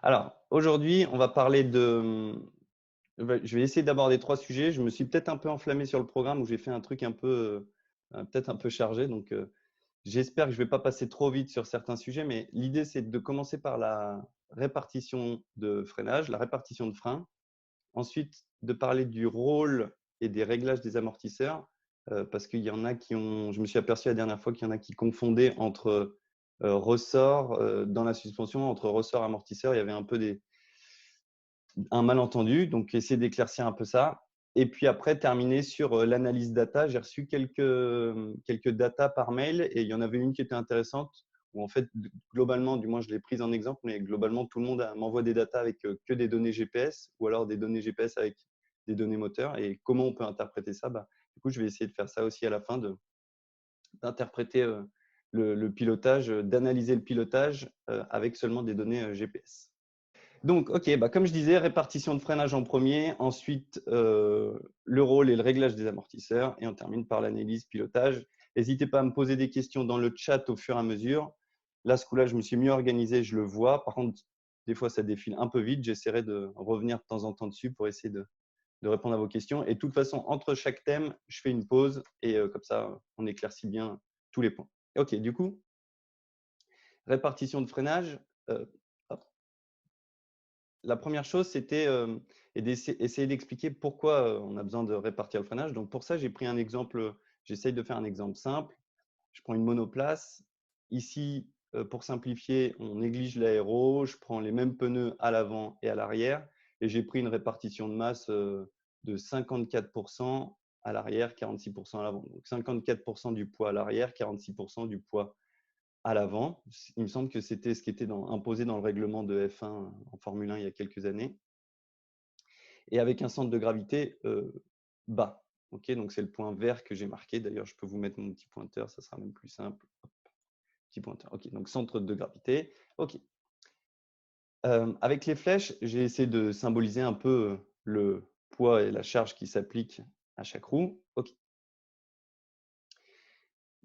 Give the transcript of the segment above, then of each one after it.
Alors, aujourd'hui, on va parler de… Je vais essayer d'aborder 3 sujets. Je me suis peut-être un peu enflammé sur le programme où j'ai fait un truc un peu, peut-être un peu chargé. Donc, j'espère que je ne vais pas passer trop vite sur certains sujets. Mais l'idée, c'est de commencer par la répartition de freinage, la répartition de frein. Ensuite, de parler du rôle et des réglages des amortisseurs. Parce qu'il y en a qui ont… Je me suis aperçu la dernière fois qu'il y en a qui confondaient entre ressort dans la suspension, entre ressort et amortisseur. Il y avait un peu un malentendu, donc essayer d'éclaircir un peu ça. Et puis après, terminer sur l'analyse data. J'ai reçu quelques data par mail et il y en avait une qui était intéressante où en fait, globalement, du moins je l'ai prise en exemple, mais globalement, tout le monde m'envoie des data avec que des données GPS ou alors des données GPS avec des données moteurs. Et comment on peut interpréter ça? Du coup, je vais essayer de faire ça aussi à la fin, d'interpréter le pilotage, d'analyser le pilotage avec seulement des données GPS. Donc, OK, comme je disais, répartition de freinage en premier, ensuite le rôle et le réglage des amortisseurs, et on termine par l'analyse pilotage. N'hésitez pas à me poser des questions dans le chat au fur et à mesure. Là, ce coup-là, je me suis mieux organisé, je le vois. Par contre, des fois, ça défile un peu vite. J'essaierai de revenir de temps en temps dessus pour essayer de répondre à vos questions. Et de toute façon, entre chaque thème, je fais une pause et comme ça, on éclaircit bien tous les points. OK, du coup, répartition de freinage. Hop. La première chose, c'était essayer d'expliquer pourquoi on a besoin de répartir le freinage. Donc, pour ça, j'ai pris un exemple, j'essaye de faire un exemple simple. Je prends une monoplace. Ici, pour simplifier, on néglige l'aéro. Je prends les mêmes pneus à l'avant et à l'arrière. Et j'ai pris une répartition de masse de 54% à l'arrière, 46% à l'avant. Donc, 54% du poids à l'arrière, 46% du poids à l'avant. Il me semble que c'était ce qui était imposé dans le règlement de F1 en Formule 1 il y a quelques années. Et avec un centre de gravité bas. Okay, donc, c'est le point vert que j'ai marqué. D'ailleurs, je peux vous mettre mon petit pointeur, ça sera même plus simple. Hop, petit pointeur. OK, donc centre de gravité. OK. Avec les flèches, j'ai essayé de symboliser un peu le poids et la charge qui s'appliquent à chaque roue. OK.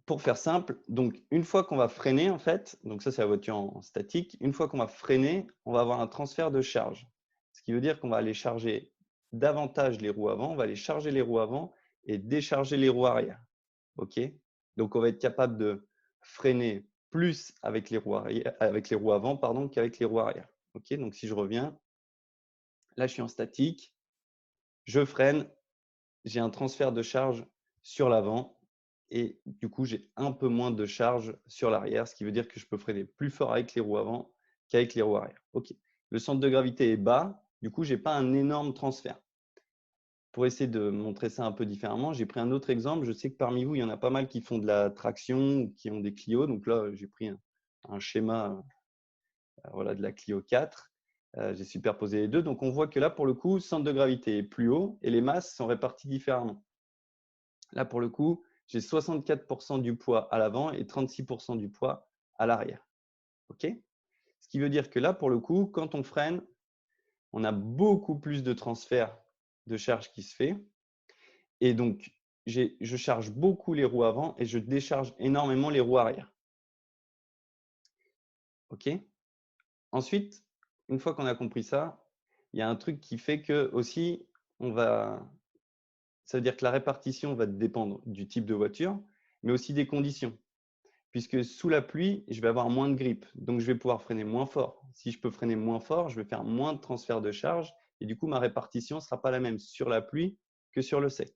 Pour faire simple, donc une fois qu'on va freiner, en fait, donc ça c'est la voiture en statique, une fois qu'on va freiner, on va avoir un transfert de charge. Ce qui veut dire qu'on va aller charger davantage les roues avant, on va aller charger les roues avant et décharger les roues arrière. OK? Donc on va être capable de freiner plus avec les roues arrière, avec les roues avant, pardon, qu'avec les roues arrière. OK? Donc si je reviens, là je suis en statique, je freine, j'ai un transfert de charge sur l'avant et du coup, j'ai un peu moins de charge sur l'arrière, ce qui veut dire que je peux freiner plus fort avec les roues avant qu'avec les roues arrière. OK. Le centre de gravité est bas, du coup, je n'ai pas un énorme transfert. Pour essayer de montrer ça un peu différemment, j'ai pris un autre exemple. Je sais que parmi vous, il y en a pas mal qui font de la traction ou qui ont des Clio. Donc là, j'ai pris un schéma voilà, de la Clio 4. J'ai superposé les deux. Donc, on voit que là, pour le coup, le centre de gravité est plus haut et les masses sont réparties différemment. Là, pour le coup, j'ai 64% du poids à l'avant et 36% du poids à l'arrière. OK? Ce qui veut dire que là, pour le coup, quand on freine, on a beaucoup plus de transfert de charge qui se fait. Et donc, je charge beaucoup les roues avant et je décharge énormément les roues arrière. OK? Ensuite, une fois qu'on a compris ça, il y a un truc qui fait que aussi, ça veut dire que la répartition va dépendre du type de voiture, mais aussi des conditions. Puisque sous la pluie, je vais avoir moins de grippe. Donc, je vais pouvoir freiner moins fort. Si je peux freiner moins fort, je vais faire moins de transfert de charge et du coup, ma répartition ne sera pas la même sur la pluie que sur le sec.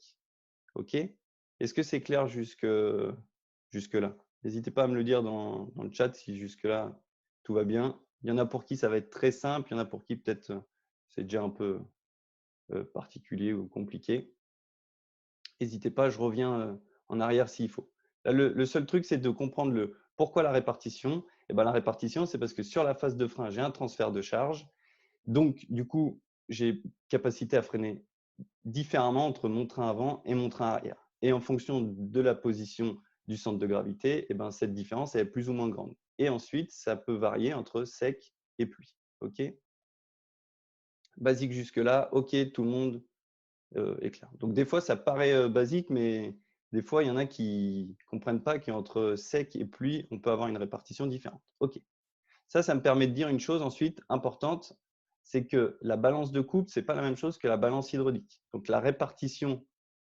OK? Est-ce que c'est clair jusque-là? N'hésitez pas à me le dire dans le chat si jusque-là, tout va bien. Il y en a pour qui ça va être très simple, il y en a pour qui peut-être c'est déjà un peu particulier ou compliqué. N'hésitez pas, je reviens en arrière s'il faut. Là, le seul truc, c'est de comprendre pourquoi la répartition. Et la répartition, c'est parce que sur la phase de frein, j'ai un transfert de charge. Donc, du coup, j'ai capacité à freiner différemment entre mon train avant et mon train arrière. Et en fonction de la position du centre de gravité, cette différence est plus ou moins grande. Et ensuite, ça peut varier entre sec et pluie. OK? Basique jusque-là. OK, tout le monde est clair. Donc, des fois, ça paraît basique, mais des fois, il y en a qui ne comprennent pas qu'entre sec et pluie, on peut avoir une répartition différente. OK. Ça me permet de dire une chose ensuite importante, c'est que la balance de couple, ce n'est pas la même chose que la balance hydraulique. Donc, la répartition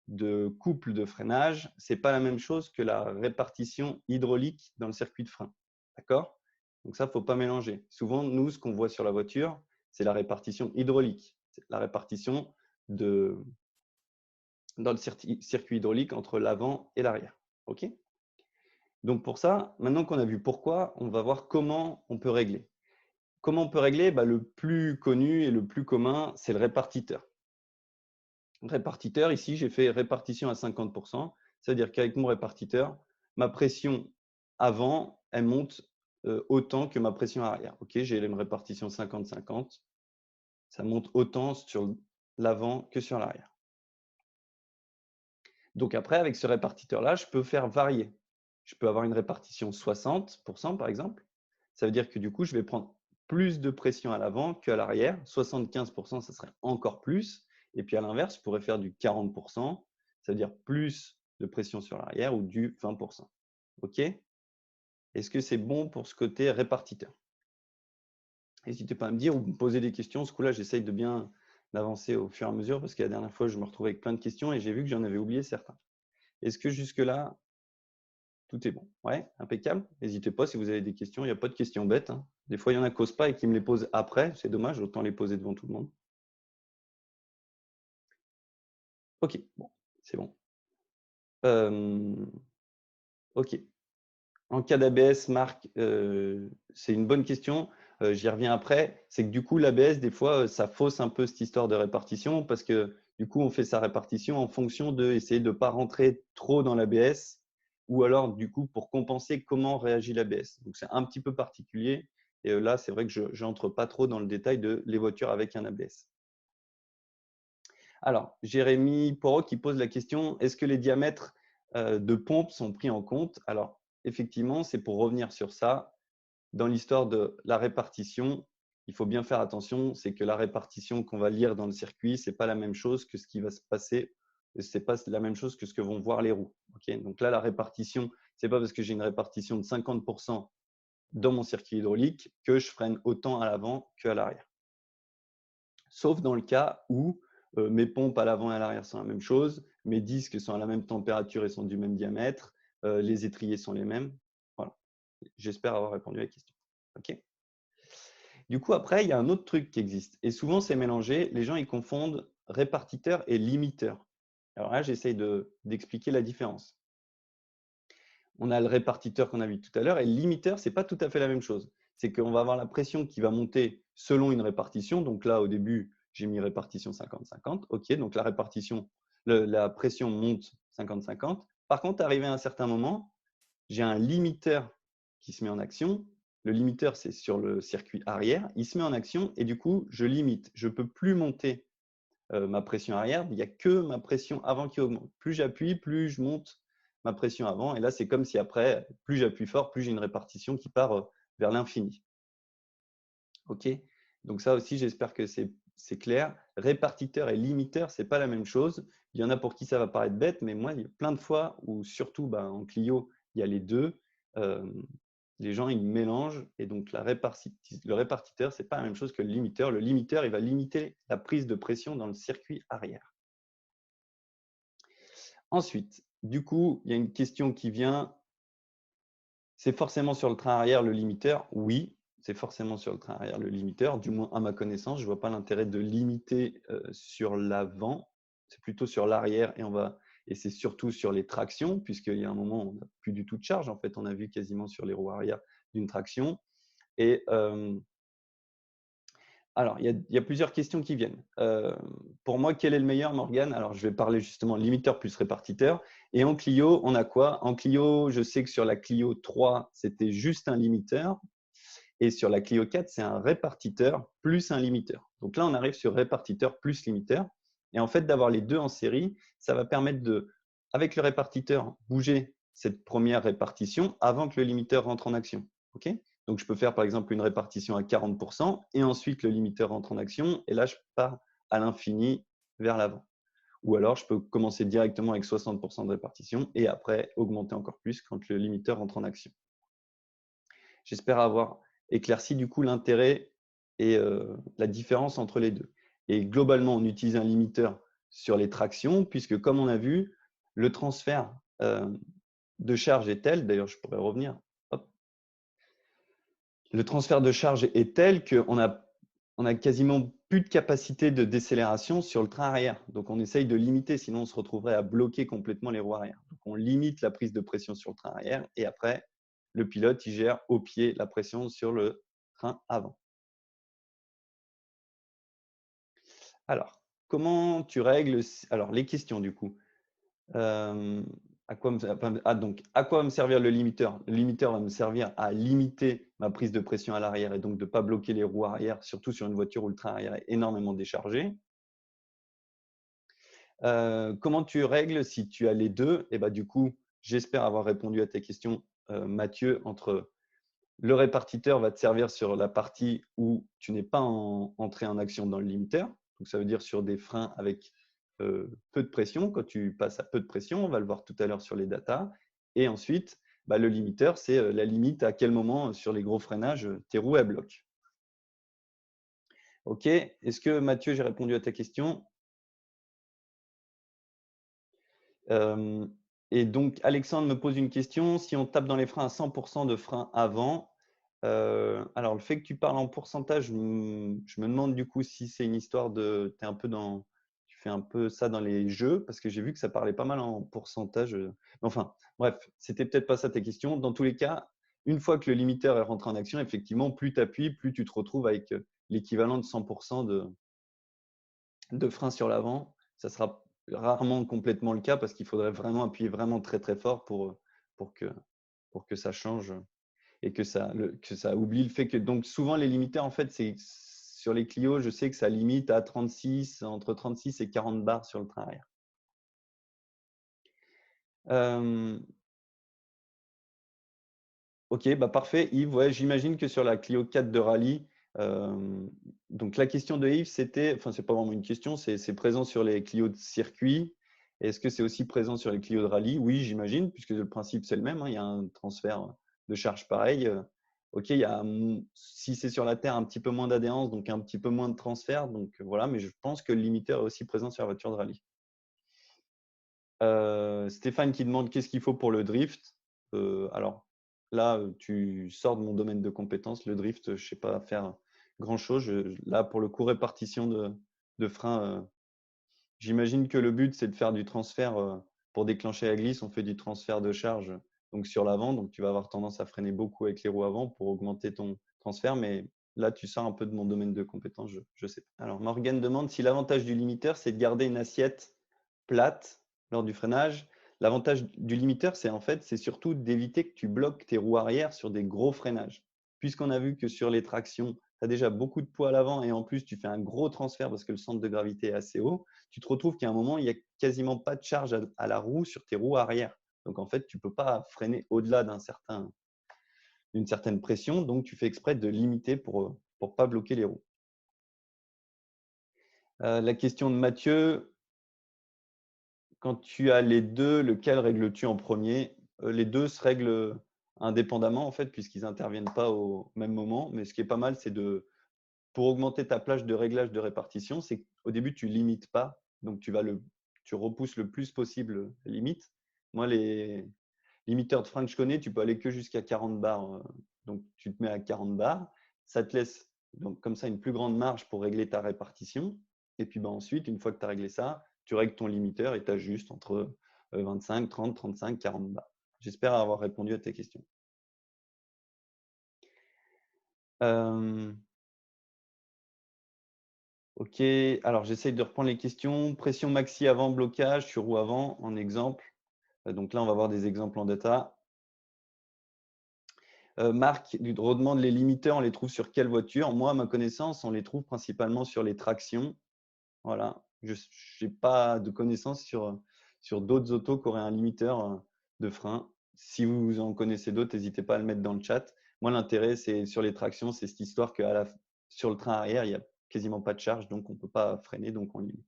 de couple de freinage, ce n'est pas la même chose que la répartition hydraulique dans le circuit de frein. D'accord? Donc, ça, il ne faut pas mélanger. Souvent, nous, ce qu'on voit sur la voiture, c'est la répartition hydraulique. C'est la répartition dans le circuit hydraulique entre l'avant et l'arrière. OK? Donc, pour ça, maintenant qu'on a vu pourquoi, on va voir comment on peut régler. Comment on peut régler? Le plus connu et le plus commun, c'est le répartiteur. Répartiteur, ici, j'ai fait répartition à 50%. C'est-à-dire qu'avec mon répartiteur, ma pression avant, elle monte autant que ma pression arrière. OK, j'ai une répartition 50-50. Ça monte autant sur l'avant que sur l'arrière. Donc après, avec ce répartiteur-là, je peux faire varier. Je peux avoir une répartition 60% par exemple. Ça veut dire que du coup, je vais prendre plus de pression à l'avant qu'à l'arrière. 75%, ça serait encore plus. Et puis à l'inverse, je pourrais faire du 40%, ça veut dire plus de pression sur l'arrière ou du 20%. OK? Est-ce que c'est bon pour ce côté répartiteur? N'hésitez pas à me dire ou me poser des questions. Ce coup-là, j'essaye de bien avancer au fur et à mesure parce que la dernière fois, je me retrouvais avec plein de questions et j'ai vu que j'en avais oublié certains. Est-ce que jusque-là, tout est bon? Ouais, impeccable. N'hésitez pas si vous avez des questions. Il n'y a pas de questions bêtes, hein. Des fois, il y en a qui n'osent pas et qui me les posent après. C'est dommage, autant les poser devant tout le monde. OK, bon, c'est bon. OK. En cas d'ABS, Marc, c'est une bonne question. J'y reviens après. C'est que du coup, l'ABS, des fois, ça fausse un peu cette histoire de répartition parce que du coup, on fait sa répartition en fonction d'essayer de ne pas rentrer trop dans l'ABS ou alors, du coup, pour compenser comment réagit l'ABS. Donc, c'est un petit peu particulier. Et là, c'est vrai que je n'entre pas trop dans le détail de les voitures avec un ABS. Alors, Jérémy Porot qui pose la question, est-ce que les diamètres de pompe sont pris en compte? Alors, effectivement, c'est pour revenir sur ça. Dans l'histoire de la répartition, il faut bien faire attention, c'est que la répartition qu'on va lire dans le circuit, ce n'est pas la même chose que ce qui va se passer, ce n'est pas la même chose que ce que vont voir les roues. Okay, donc là, la répartition, ce n'est pas parce que j'ai une répartition de 50% dans mon circuit hydraulique que je freine autant à l'avant qu'à l'arrière. Sauf dans le cas où mes pompes à l'avant et à l'arrière sont la même chose, mes disques sont à la même température et sont du même diamètre, les étriers sont les mêmes. Voilà. J'espère avoir répondu à la question. OK. Du coup, après, il y a un autre truc qui existe. Et souvent, c'est mélangé. Les gens, ils confondent répartiteur et limiteur. Alors là, j'essaye d'expliquer la différence. On a le répartiteur qu'on a vu tout à l'heure et le limiteur, ce n'est pas tout à fait la même chose. C'est qu'on va avoir la pression qui va monter selon une répartition. Donc là, au début, j'ai mis répartition 50-50. OK, donc la répartition, la pression monte 50-50. Par contre, arrivé à un certain moment, j'ai un limiteur qui se met en action. Le limiteur, c'est sur le circuit arrière. Il se met en action et du coup, je limite. Je ne peux plus monter ma pression arrière. Il n'y a que ma pression avant qui augmente. Plus j'appuie, plus je monte ma pression avant. Et là, c'est comme si après, plus j'appuie fort, plus j'ai une répartition qui part vers l'infini. OK? Donc ça aussi, j'espère que c'est clair. Répartiteur et limiteur, ce n'est pas la même chose. Il y en a pour qui ça va paraître bête, mais moi, il y a plein de fois où, surtout en Clio, il y a les deux. Les gens, ils mélangent. Et donc, le répartiteur, ce n'est pas la même chose que le limiteur. Le limiteur, il va limiter la prise de pression dans le circuit arrière. Ensuite, du coup, il y a une question qui vient. C'est forcément sur le train arrière le limiteur? Oui, c'est forcément sur le train arrière le limiteur. Du moins, à ma connaissance, je ne vois pas l'intérêt de limiter sur l'avant. C'est plutôt sur l'arrière et c'est surtout sur les tractions, puisqu'il y a un moment où on n'a plus du tout de charge. En fait, on a vu quasiment sur les roues arrière d'une traction. Et alors, il y a plusieurs questions qui viennent. Pour moi, quel est le meilleur, Morgane? Alors, je vais parler justement limiteur plus répartiteur. Et en Clio, on a quoi? En Clio, je sais que sur la Clio 3, c'était juste un limiteur. Et sur la Clio 4, c'est un répartiteur plus un limiteur. Donc là, on arrive sur répartiteur plus limiteur. Et en fait, d'avoir les deux en série, ça va permettre de, avec le répartiteur, bouger cette première répartition avant que le limiteur rentre en action. OK? Donc, je peux faire par exemple une répartition à 40% et ensuite le limiteur rentre en action. Et là, je pars à l'infini vers l'avant. Ou alors, je peux commencer directement avec 60% de répartition et après augmenter encore plus quand le limiteur rentre en action. J'espère avoir éclaircit du coup l'intérêt et la différence entre les deux. Et globalement, on utilise un limiteur sur les tractions, puisque comme on a vu, le transfert de charge est tel, d'ailleurs je pourrais revenir, hop. Le transfert de charge est tel qu'on a quasiment plus de capacité de décélération sur le train arrière. Donc on essaye de limiter, sinon on se retrouverait à bloquer complètement les roues arrière. Donc on limite la prise de pression sur le train arrière et après, le pilote il gère au pied la pression sur le train avant. Alors, comment tu règles alors les questions du coup. À quoi va me servir le limiteur? Le limiteur va me servir à limiter ma prise de pression à l'arrière et donc de ne pas bloquer les roues arrière, surtout sur une voiture où le train arrière est énormément déchargé. Comment tu règles si tu as les deux? Et bah, du coup, j'espère avoir répondu à tes questions, Mathieu, entre le répartiteur va te servir sur la partie où tu n'es pas entré en action dans le limiteur. Donc, ça veut dire sur des freins avec peu de pression. Quand tu passes à peu de pression, on va le voir tout à l'heure sur les datas. Et ensuite, bah, le limiteur, c'est la limite à quel moment, sur les gros freinages, tes roues elles bloquent. OK. Est-ce que Mathieu, j'ai répondu à ta question? Et donc, Alexandre me pose une question. Si on tape dans les freins à 100% de frein avant, alors le fait que tu parles en pourcentage, je me demande du coup si c'est une histoire de, tu fais un peu ça dans les jeux, parce que j'ai vu que ça parlait pas mal en pourcentage. Enfin, bref, c'était peut-être pas ça tes questions. Dans tous les cas, une fois que le limiteur est rentré en action, effectivement, plus tu appuies, plus tu te retrouves avec l'équivalent de 100% de frein sur l'avant. Ça sera rarement complètement le cas parce qu'il faudrait vraiment appuyer vraiment très très fort pour que ça change et que ça oublie le fait que donc souvent les limiteurs en fait c'est sur les Clio, je sais que ça limite à 36, entre 36 et 40 bars sur le train arrière. Ok, bah parfait Yves, ouais, j'imagine que sur la Clio 4 de rallye, donc la question de Yves c'était, enfin c'est pas vraiment une question, c'est présent sur les Clio de circuit. Est-ce que c'est aussi présent sur les Clio de rallye? Oui, j'imagine, puisque le principe c'est le même, hein, il y a un transfert de charge pareil. Ok, il y a, si c'est sur la Terre, un petit peu moins d'adhérence, donc un petit peu moins de transfert. Donc voilà, mais je pense que le limiteur est aussi présent sur la voiture de rallye. Stéphane qui demande qu'est-ce qu'il faut pour le drift. Alors là, tu sors de mon domaine de compétences. Le drift, je ne sais pas faire grand-chose. Là, pour le coup, répartition de frein, j'imagine que le but, c'est de faire du transfert. Pour déclencher la glisse, on fait du transfert de charge donc sur l'avant. Donc, tu vas avoir tendance à freiner beaucoup avec les roues avant pour augmenter ton transfert. Mais là, tu sors un peu de mon domaine de compétences. Je sais pas. Alors, Morgane demande si l'avantage du limiteur, c'est de garder une assiette plate lors du freinage. L'avantage du limiteur, c'est en fait, c'est surtout d'éviter que tu bloques tes roues arrière sur des gros freinages. Puisqu'on a vu que sur les tractions, tu as déjà beaucoup de poids à l'avant et en plus, tu fais un gros transfert parce que le centre de gravité est assez haut, tu te retrouves qu'à un moment, il n'y a quasiment pas de charge à la roue sur tes roues arrière. Donc, en fait, tu ne peux pas freiner au-delà d'une certaine pression. Donc, tu fais exprès de limiter pour ne pas bloquer les roues. La question de Mathieu, quand tu as les deux, lequel règles-tu en premier? Les deux se règlent indépendamment, en fait, puisqu'ils n'interviennent pas au même moment. Mais ce qui est pas mal, c'est pour augmenter ta plage de réglage de répartition, c'est qu'au début, tu ne limites pas. Donc, tu repousses le plus possible la limite. Moi, les limiteurs de frein que je connais, tu peux aller que jusqu'à 40 bars. Donc, tu te mets à 40 bars. Ça te laisse donc, comme ça une plus grande marge pour régler ta répartition. Et puis ensuite, une fois que tu as réglé ça, tu règles ton limiteur et tu ajustes entre 25, 30, 35, 40 bars. J'espère avoir répondu à tes questions. Ok, alors j'essaye de reprendre les questions. Pression maxi avant, blocage sur roue avant, en exemple. Donc là, on va voir des exemples en data. Marc redemande les limiteurs, on les trouve sur quelle voiture? Moi, à ma connaissance, on les trouve principalement sur les tractions. Voilà. Je n'ai pas de connaissances sur d'autres autos qui auraient un limiteur de frein. Si vous en connaissez d'autres, n'hésitez pas à le mettre dans le chat. Moi, l'intérêt, c'est sur les tractions, c'est cette histoire que sur le train arrière, il n'y a quasiment pas de charge, donc on ne peut pas freiner, donc on limite.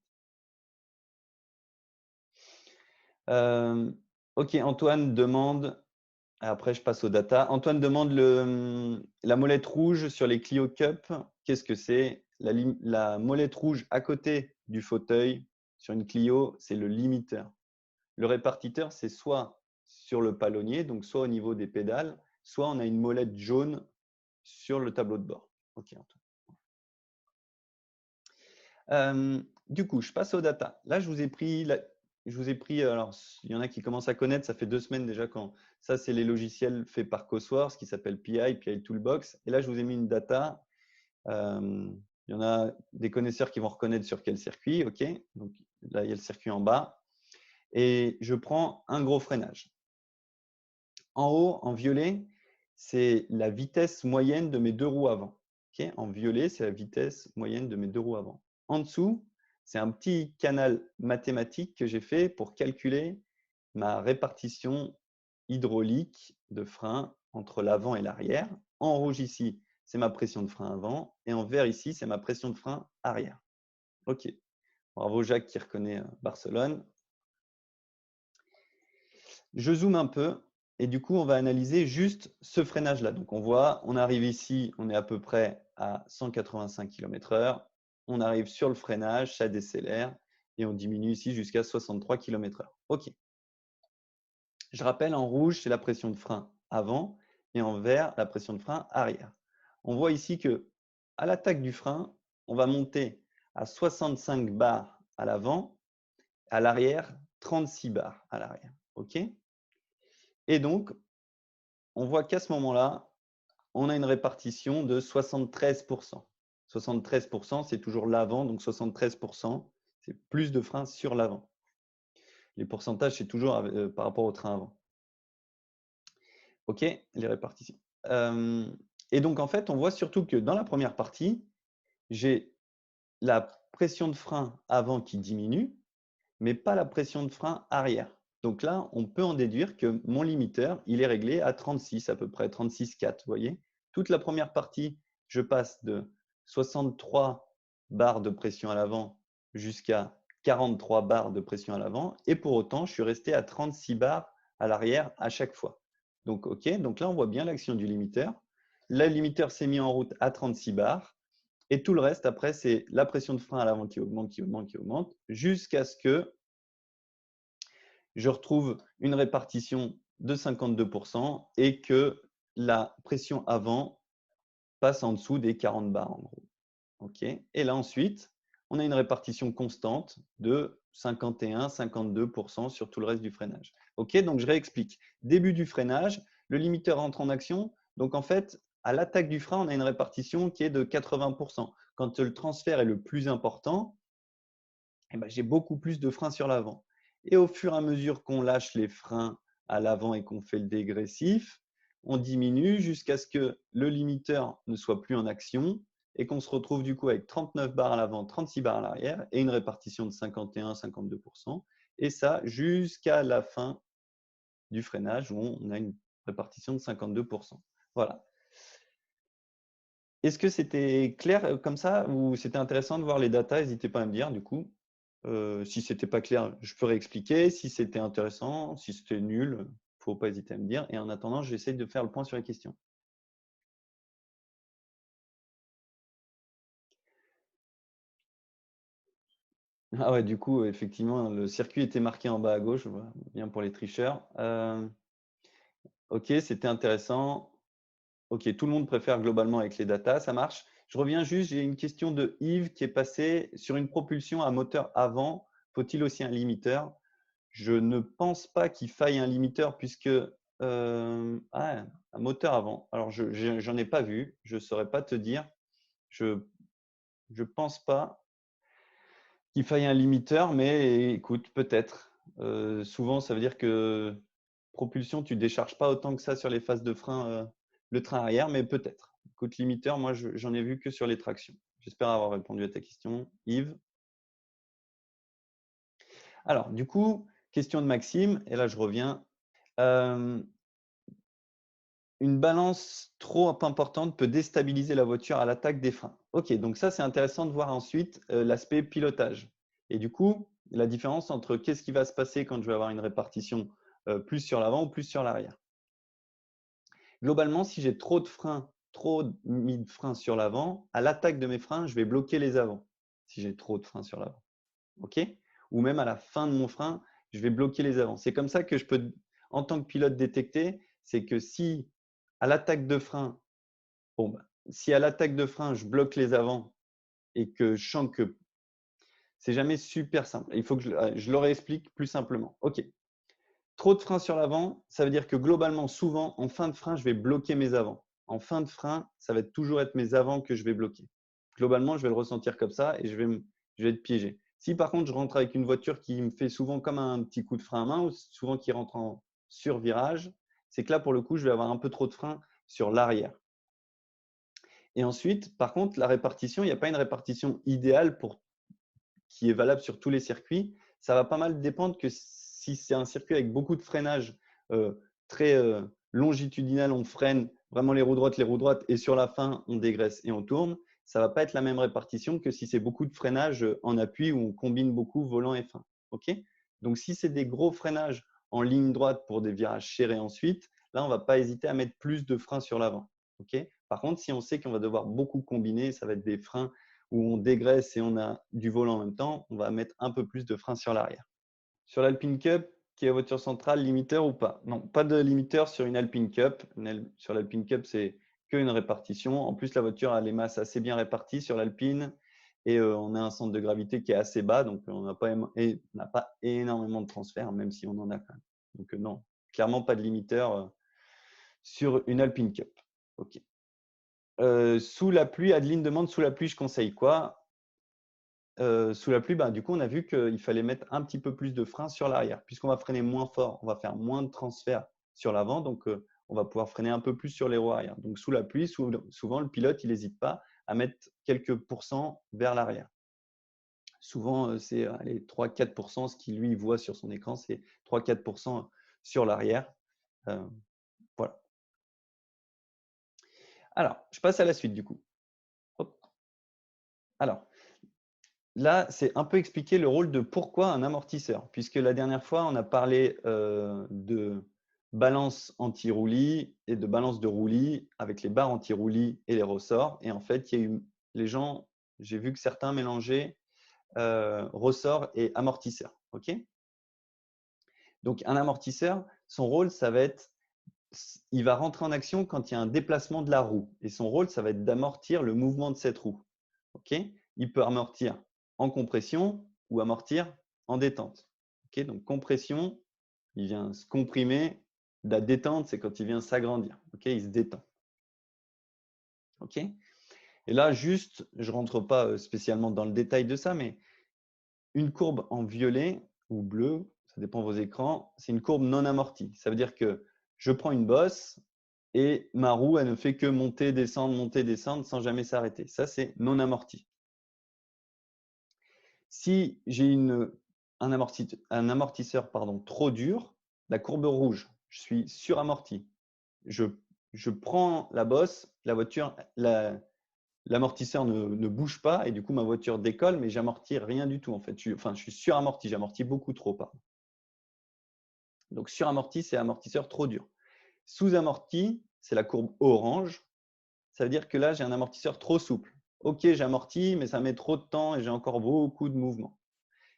Ok, Antoine demande Après, je passe aux data. Antoine demande la molette rouge sur les Clio Cup. Qu'est-ce que c'est? La molette rouge à côté du fauteuil sur une Clio, c'est le limiteur. Le répartiteur, c'est soit sur le palonnier, donc soit au niveau des pédales, soit on a une molette jaune sur le tableau de bord. Ok, Antoine. Du coup, je passe aux data. Là, je vous ai pris, alors il y en a qui commencent à connaître, ça fait 2 semaines déjà quand ça, c'est les logiciels faits par Cosworth qui s'appellent PI Toolbox. Et là, je vous ai mis une data. Il y en a des connaisseurs qui vont reconnaître sur quel circuit. Ok, donc là, il y a le circuit en bas. Et je prends un gros freinage. En haut, en violet, c'est la vitesse moyenne de mes 2 roues avant. Okay, en violet, c'est la vitesse moyenne de mes 2 roues avant. En dessous, c'est un petit canal mathématique que j'ai fait pour calculer ma répartition hydraulique de frein entre l'avant et l'arrière. En rouge ici, c'est ma pression de frein avant et en vert ici, c'est ma pression de frein arrière. Ok, bravo Jacques qui reconnaît Barcelone. Je zoome un peu et du coup, on va analyser juste ce freinage-là. Donc, on voit, on arrive ici, on est à peu près à 185 km/h. On arrive sur le freinage, ça décélère et on diminue ici jusqu'à 63 km/h. OK. Je rappelle, en rouge, c'est la pression de frein avant et en vert, la pression de frein arrière. On voit ici que à l'attaque du frein, on va monter à 65 bars à l'avant, à l'arrière, 36 bars à l'arrière. OK? Et donc, on voit qu'à ce moment-là, on a une répartition de 73%. 73%, c'est toujours l'avant, donc 73%, c'est plus de freins sur l'avant. Les pourcentages, c'est toujours par rapport au train avant. OK, les répartitions. Et donc, en fait, on voit surtout que dans la première partie, j'ai la pression de frein avant qui diminue, mais pas la pression de frein arrière. Donc là, on peut en déduire que mon limiteur, il est réglé à 36 à peu près, 36,4, vous voyez. Toute la première partie, je passe de 63 bars de pression à l'avant jusqu'à 43 bars de pression à l'avant. Et pour autant, je suis resté à 36 bars à l'arrière à chaque fois. Donc, OK, donc là, on voit bien l'action du limiteur. Le limiteur s'est mis en route à 36 bars. Et tout le reste, après, c'est la pression de frein à l'avant qui augmente, qui augmente, qui augmente, jusqu'à ce que je retrouve une répartition de 52% et que la pression avant passe en dessous des 40 bars en gros. Okay. Et là ensuite, on a une répartition constante de 51-52% sur tout le reste du freinage. Ok, donc je réexplique. Début du freinage, le limiteur entre en action. Donc en fait, à l'attaque du frein, on a une répartition qui est de 80%. Quand le transfert est le plus important, eh ben, j'ai beaucoup plus de freins sur l'avant. Et au fur et à mesure qu'on lâche les freins à l'avant et qu'on fait le dégressif, on diminue jusqu'à ce que le limiteur ne soit plus en action et qu'on se retrouve du coup avec 39 bars à l'avant, 36 bars à l'arrière et une répartition de 51-52%. Et ça jusqu'à la fin du freinage où on a une répartition de 52%. Voilà. Est-ce que c'était clair comme ça ou c'était intéressant de voir les datas? N'hésitez pas à me dire du coup. Si ce n'était pas clair, je peux réexpliquer. Si c'était intéressant, si c'était nul, il ne faut pas hésiter à me dire. Et en attendant, j'essaie de faire le point sur les questions. Ah ouais, du coup, effectivement, le circuit était marqué en bas à gauche, voilà, bien pour les tricheurs. Ok, c'était intéressant. Ok, tout le monde préfère globalement avec les datas, ça marche. Je reviens juste, j'ai une question de Yves qui est passée sur une propulsion à moteur avant. Faut-il aussi un limiteur? Je ne pense pas qu'il faille un limiteur puisque un moteur avant. Alors, j'en ai pas vu, je ne saurais pas te dire. Je ne pense pas qu'il faille un limiteur, mais écoute, peut-être. Souvent, ça veut dire que propulsion, tu ne décharges pas autant que ça sur les phases de frein, le train arrière, mais peut-être. Écoute, limiteur, moi, j'en ai vu que sur les tractions. J'espère avoir répondu à ta question, Yves. Alors, du coup, question de Maxime, et là, je reviens. Une balance trop importante peut déstabiliser la voiture à l'attaque des freins. Ok, donc ça, c'est intéressant de voir ensuite l'aspect pilotage. Et du coup, la différence entre qu'est-ce qui va se passer quand je vais avoir une répartition plus sur l'avant ou plus sur l'arrière. globalement, si j'ai trop mis de freins sur l'avant, à l'attaque de mes freins, je vais bloquer les avants. Si j'ai trop de freins sur l'avant. OK? Ou même à la fin de mon frein, je vais bloquer les avants. C'est comme ça que je peux, en tant que pilote, détecter. C'est que si à l'attaque de frein, si à l'attaque de frein, je bloque les avants et que je sens que c'est jamais super simple. Il faut que je leur explique plus simplement. OK. Trop de frein sur l'avant, ça veut dire que globalement, souvent, en fin de frein, je vais bloquer mes avants. En fin de frein, ça va toujours être mes avants que je vais bloquer. Globalement, je vais le ressentir comme ça et je vais être piégé. Si par contre, je rentre avec une voiture qui me fait souvent comme un petit coup de frein à main ou souvent qui rentre en survirage, c'est que là, pour le coup, je vais avoir un peu trop de frein sur l'arrière. Et ensuite, par contre, la répartition, il n'y a pas une répartition idéale qui est valable sur tous les circuits. Ça va pas mal dépendre que si c'est un circuit avec beaucoup de freinage très longitudinal, on freine vraiment les roues droites et sur la fin, on dégraisse et on tourne. Ça ne va pas être la même répartition que si c'est beaucoup de freinage en appui où on combine beaucoup volant et frein. Okay, donc, si c'est des gros freinages en ligne droite pour des virages serrés ensuite, là, on ne va pas hésiter à mettre plus de freins sur l'avant. Okay, par contre, si on sait qu'on va devoir beaucoup combiner, ça va être des freins où on dégraisse et on a du volant en même temps, on va mettre un peu plus de frein sur l'arrière. Sur l'Alpine Cup, qui est voiture centrale, limiteur ou pas? Non, pas de limiteur sur une Alpine Cup. Sur l'Alpine Cup, c'est qu'une répartition. En plus, la voiture a les masses assez bien réparties sur l'Alpine et on a un centre de gravité qui est assez bas, donc on n'a pas énormément de transfert, même si on en a quand même. Donc non, clairement pas de limiteur sur une Alpine Cup. Ok. Sous la pluie, Adeline demande sous la pluie, je conseille quoi? Sous la pluie, du coup, on a vu qu'il fallait mettre un petit peu plus de frein sur l'arrière. Puisqu'on va freiner moins fort, on va faire moins de transfert sur l'avant. Donc, on va pouvoir freiner un peu plus sur les roues arrière. Donc, sous la pluie, souvent, le pilote, il n'hésite pas à mettre quelques pourcents vers l'arrière. Souvent, c'est 3-4%. Ce qu'il lui voit sur son écran, c'est 3-4% sur l'arrière. Voilà. Alors, je passe à la suite du coup. Hop. Alors, là, c'est un peu expliquer le rôle de pourquoi un amortisseur, puisque la dernière fois, on a parlé de balance anti-roulis et de balance de roulis avec les barres anti-roulis et les ressorts. Et en fait, il y a eu les gens, j'ai vu que certains mélangeaient ressorts et amortisseurs. OK? Donc, un amortisseur, son rôle, ça va être, il va rentrer en action quand il y a un déplacement de la roue. Et son rôle, ça va être d'amortir le mouvement de cette roue. OK? Il peut amortir en compression ou amortir en détente. Okay, donc, compression, il vient se comprimer. La détente, c'est quand il vient s'agrandir. Okay, il se détend. OK, et là, juste, je ne rentre pas spécialement dans le détail de ça, mais une courbe en violet ou bleu, ça dépend de vos écrans, c'est une courbe non amortie. Ça veut dire que je prends une bosse et ma roue, elle ne fait que monter, descendre sans jamais s'arrêter. Ça, c'est non amorti. Si j'ai un amortisseur trop dur, la courbe rouge, je suis suramorti. Je prends la bosse, la voiture, l'amortisseur ne bouge pas et du coup, ma voiture décolle, mais j'amortis rien du tout. En fait, je suis suramorti, j'amortis beaucoup trop. Pardon. Donc, suramorti, c'est amortisseur trop dur. Sous-amorti, c'est la courbe orange. Ça veut dire que là, j'ai un amortisseur trop souple. Ok, j'amortis, mais ça met trop de temps et j'ai encore beaucoup de mouvement.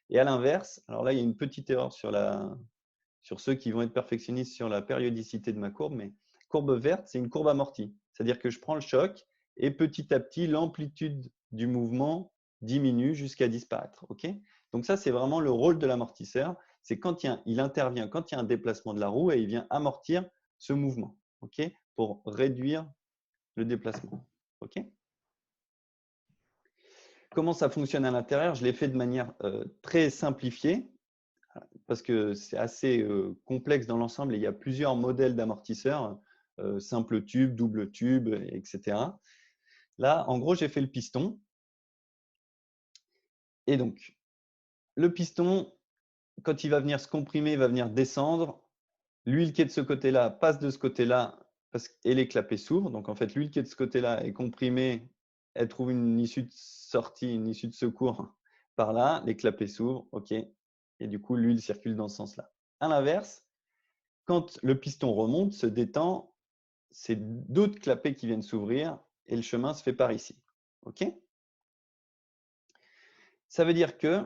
Et à l'inverse, alors là, il y a une petite erreur sur ceux qui vont être perfectionnistes sur la périodicité de ma courbe, mais courbe verte, c'est une courbe amortie. C'est-à-dire que je prends le choc et petit à petit, l'amplitude du mouvement diminue jusqu'à disparaître. Okay, donc ça, c'est vraiment le rôle de l'amortisseur. C'est quand il intervient, quand il y a un déplacement de la roue et il vient amortir ce mouvement, okay, pour réduire le déplacement. Okay, comment ça fonctionne à l'intérieur? Je l'ai fait de manière très simplifiée parce que c'est assez complexe dans l'ensemble et il y a plusieurs modèles d'amortisseurs, simple tube, double tube, etc. Là, en gros, j'ai fait le piston. Et donc, le piston, quand il va venir se comprimer, il va venir descendre. L'huile qui est de ce côté-là passe de ce côté-là et les clapets s'ouvrent. Donc, en fait, l'huile qui est de ce côté-là est comprimée. Elle trouve une issue de sortie, une issue de secours par là. Les clapets s'ouvrent. OK. Et du coup, l'huile circule dans ce sens-là. À l'inverse, quand le piston remonte, se détend, c'est d'autres clapets qui viennent s'ouvrir et le chemin se fait par ici. OK? Ça veut dire que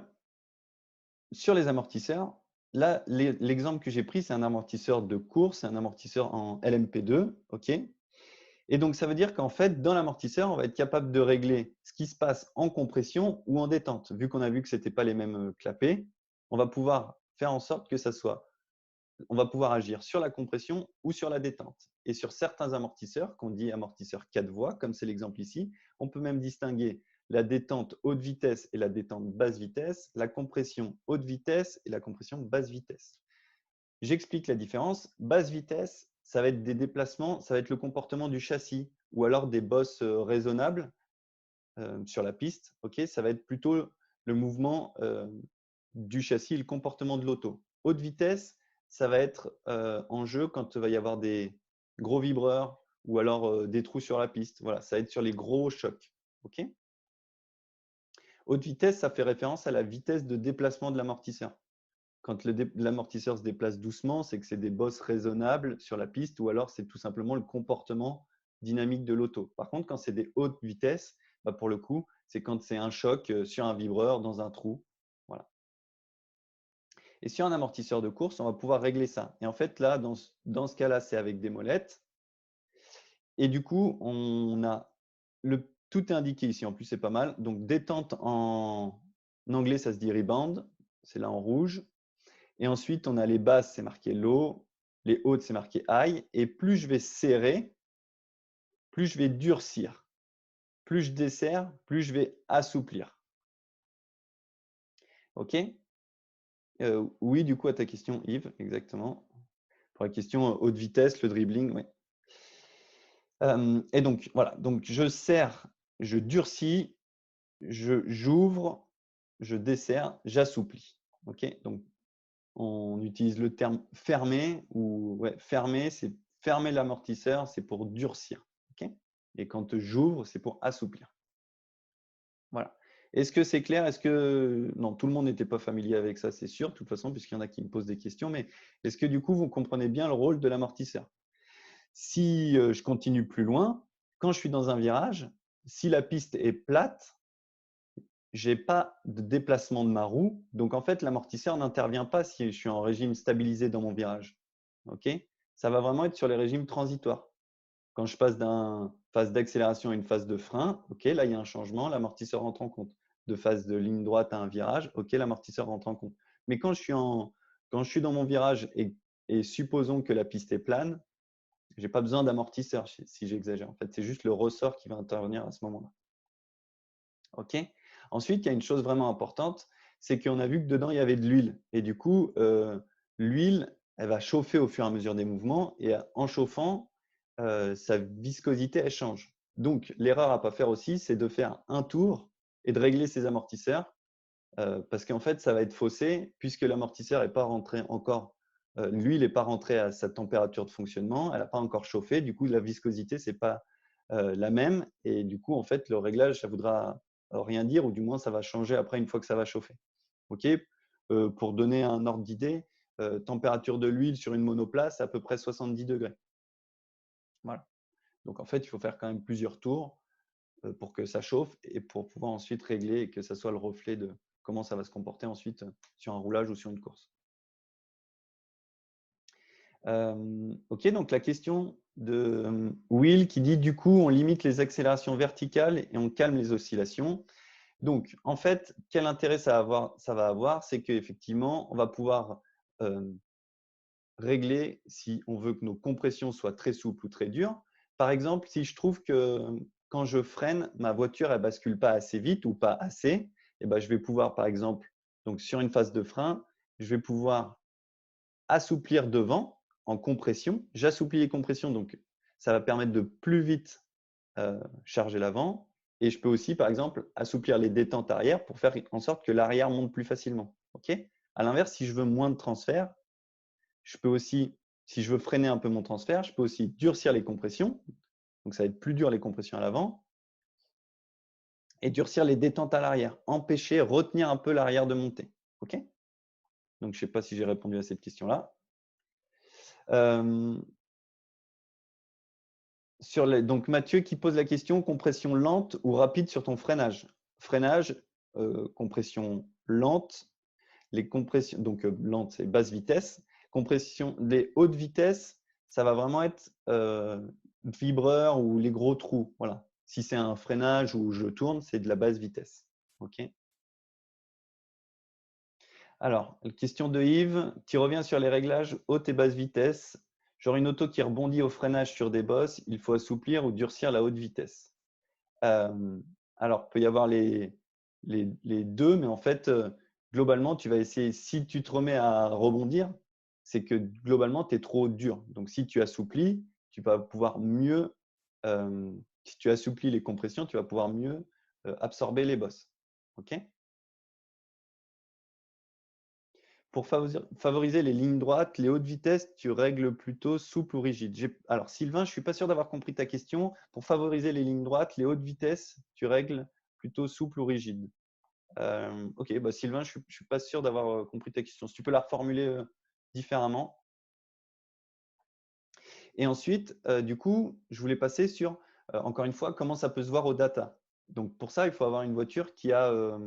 sur les amortisseurs, là, l'exemple que j'ai pris, c'est un amortisseur de course, c'est un amortisseur en LMP2, OK? Et donc, ça veut dire qu'en fait, dans l'amortisseur, on va être capable de régler ce qui se passe en compression ou en détente. Vu qu'on a vu que ce n'était pas les mêmes clapets, on va pouvoir faire en sorte que ça soit, on va pouvoir agir sur la compression ou sur la détente. Et sur certains amortisseurs, qu'on dit amortisseurs 4 voies, comme c'est l'exemple ici, on peut même distinguer la détente haute vitesse et la détente basse vitesse, la compression haute vitesse et la compression basse vitesse. J'explique la différence. Basse vitesse, ça va être des déplacements, ça va être le comportement du châssis ou alors des bosses raisonnables sur la piste. Ok, ça va être plutôt le mouvement du châssis, le comportement de l'auto. Haute vitesse, ça va être en jeu quand il va y avoir des gros vibreurs ou alors des trous sur la piste. Voilà, ça va être sur les gros chocs. Ok. Haute vitesse, ça fait référence à la vitesse de déplacement de l'amortisseur. Quand l'amortisseur se déplace doucement, c'est que c'est des bosses raisonnables sur la piste ou alors c'est tout simplement le comportement dynamique de l'auto. Par contre, quand c'est des hautes vitesses, bah pour le coup, c'est quand c'est un choc sur un vibreur dans un trou. Voilà. Et sur un amortisseur de course, on va pouvoir régler ça. Et en fait, là, dans ce cas-là, c'est avec des molettes. Et du coup, tout est indiqué ici. En plus, c'est pas mal. Donc, détente en anglais, ça se dit rebound. C'est là en rouge. Et ensuite, on a les basses, c'est marqué low. Les hautes, c'est marqué high. Et plus je vais serrer, plus je vais durcir. Plus je desserre, plus je vais assouplir. OK? Oui, du coup, à ta question, Yves, exactement. Pour la question haute vitesse, le dribbling, oui. Et donc, voilà. Donc, je serre, je durcis, j'ouvre, je desserre, j'assouplis. OK? Donc, on utilise le terme fermer ou ouais, fermer, c'est fermer l'amortisseur, c'est pour durcir. Okay, et quand j'ouvre, c'est pour assouplir. Voilà. Est-ce que c'est clair? Est-ce que non, tout le monde n'était pas familier avec ça, c'est sûr, de toute façon, puisqu'il y en a qui me posent des questions, mais est-ce que du coup, vous comprenez bien le rôle de l'amortisseur? Si je continue plus loin, quand je suis dans un virage, si la piste est plate, j'ai pas de déplacement de ma roue. Donc, en fait, l'amortisseur n'intervient pas si je suis en régime stabilisé dans mon virage. OK? Ça va vraiment être sur les régimes transitoires. Quand je passe d'une phase d'accélération à une phase de frein, OK, là, il y a un changement, l'amortisseur rentre en compte. De phase de ligne droite à un virage, OK, l'amortisseur rentre en compte. Mais quand je suis dans mon virage et supposons que la piste est plane, je n'ai pas besoin d'amortisseur si j'exagère. En fait, c'est juste le ressort qui va intervenir à ce moment-là. OK? Ensuite, il y a une chose vraiment importante, c'est qu'on a vu que dedans, il y avait de l'huile. Et du coup, l'huile, elle va chauffer au fur et à mesure des mouvements. Et en chauffant, sa viscosité, elle change. Donc, l'erreur à ne pas faire aussi, c'est de faire un tour et de régler ses amortisseurs. Parce qu'en fait, ça va être faussé puisque l'amortisseur n'est pas rentré encore, l'huile n'est pas rentrée à sa température de fonctionnement, elle n'a pas encore chauffé. Du coup, la viscosité, ce n'est pas la même. Et du coup, en fait, le réglage, ça voudra rien dire, ou du moins, ça va changer après une fois que ça va chauffer. OK? Pour donner un ordre d'idée, température de l'huile sur une monoplace, c'est à peu près 70 degrés. Voilà. Donc, en fait, il faut faire quand même plusieurs tours pour que ça chauffe et pour pouvoir ensuite régler et que ça soit le reflet de comment ça va se comporter ensuite sur un roulage ou sur une course. OK, donc la question de Will qui dit du coup, on limite les accélérations verticales et on calme les oscillations. Donc, en fait, quel intérêt ça va avoir, c'est qu'effectivement, on va pouvoir régler si on veut que nos compressions soient très souples ou très dures. Par exemple, si je trouve que quand je freine, ma voiture ne bascule pas assez vite ou pas assez, eh ben, je vais pouvoir, par exemple, donc sur une phase de frein, je vais pouvoir assouplir devant en compression. J'assouplis les compressions, donc ça va permettre de plus vite charger l'avant. Et je peux aussi, par exemple, assouplir les détentes arrière pour faire en sorte que l'arrière monte plus facilement. OK? À l'inverse, si je veux moins de transfert, je peux aussi, si je veux freiner un peu mon transfert, je peux aussi durcir les compressions. Donc, ça va être plus dur les compressions à l'avant. Et durcir les détentes à l'arrière. Empêcher, retenir un peu l'arrière de monter. OK? Donc, je ne sais pas si j'ai répondu à cette question-là. Donc, Mathieu qui pose la question, compression lente ou rapide sur ton freinage. Freinage, compression lente. Les compressions, donc lente, c'est basse vitesse. Compression, les hautes vitesses, ça va vraiment être vibreur ou les gros trous. Voilà. Si c'est un freinage où je tourne, c'est de la basse vitesse. OK. Alors, question de Yves, qui revient sur les réglages haute et basse vitesse. Genre une auto qui rebondit au freinage sur des bosses, il faut assouplir ou durcir la haute vitesse. Alors, il peut y avoir les deux, mais en fait, globalement, tu vas essayer, si tu te remets à rebondir, c'est que globalement, tu es trop dur. Donc, si tu assouplis, tu vas pouvoir mieux, si tu assouplis les compressions, tu vas pouvoir mieux absorber les bosses. OK? Pour favoriser les lignes droites, les hautes vitesses, tu règles plutôt souple ou rigide. Alors, Sylvain, je ne suis pas sûr d'avoir compris ta question. Pour favoriser les lignes droites, les hautes vitesses, tu règles plutôt souple ou rigide. Ok, bah, Sylvain, je ne suis pas sûr d'avoir compris ta question. Si tu peux la reformuler différemment. Et ensuite, du coup, je voulais passer sur, encore une fois, comment ça peut se voir au data. Donc, pour ça, il faut avoir une voiture qui a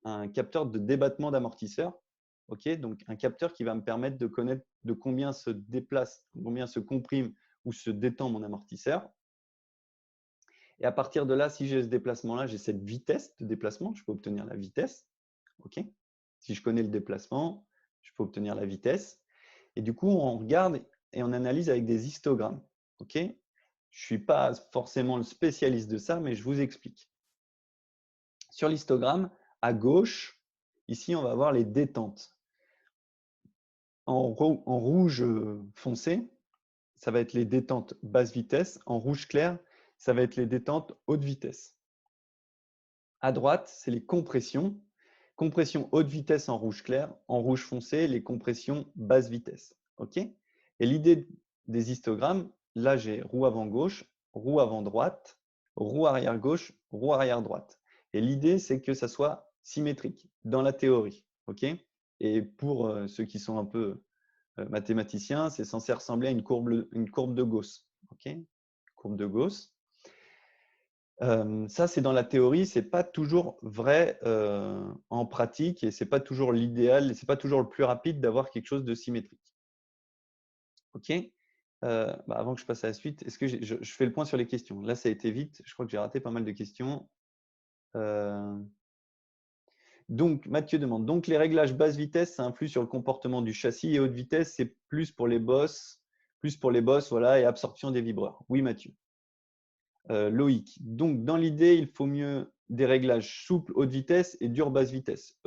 un capteur de débattement d'amortisseur. Ok, donc un capteur qui va me permettre de connaître de combien se déplace, combien se comprime ou se détend mon amortisseur. Et à partir de là, si j'ai ce déplacement-là, j'ai cette vitesse de déplacement, je peux obtenir la vitesse. Ok, si je connais le déplacement, je peux obtenir la vitesse. Et du coup, on regarde et on analyse avec des histogrammes. Ok, je ne suis pas forcément le spécialiste de ça, mais je vous explique. Sur l'histogramme, à gauche, ici, on va avoir les détentes. En rouge foncé, ça va être les détentes basse vitesse. En rouge clair, ça va être les détentes haute vitesse. À droite, c'est les compressions. Compression haute vitesse en rouge clair. En rouge foncé, les compressions basse vitesse. OK? Et l'idée des histogrammes, là, j'ai roue avant gauche, roue avant droite, roue arrière gauche, roue arrière droite. Et l'idée, c'est que ça soit symétrique dans la théorie. OK? Et pour ceux qui sont un peu mathématiciens, c'est censé ressembler à une courbe de Gauss. OK? Courbe de Gauss. Ça, c'est dans la théorie, ce n'est pas toujours vrai en pratique et ce n'est pas toujours l'idéal, ce n'est pas toujours le plus rapide d'avoir quelque chose de symétrique. OK. Avant que je passe à la suite, est-ce que je fais le point sur les questions? Là, ça a été vite. Je crois que j'ai raté pas mal de questions. Donc, Mathieu demande, donc les réglages basse vitesse, ça influe sur le comportement du châssis et haute vitesse, c'est plus pour les bosses, voilà, et absorption des vibreurs. Oui, Mathieu. Loïc, donc dans l'idée, il faut mieux des réglages souples haute vitesse et durs basse vitesse.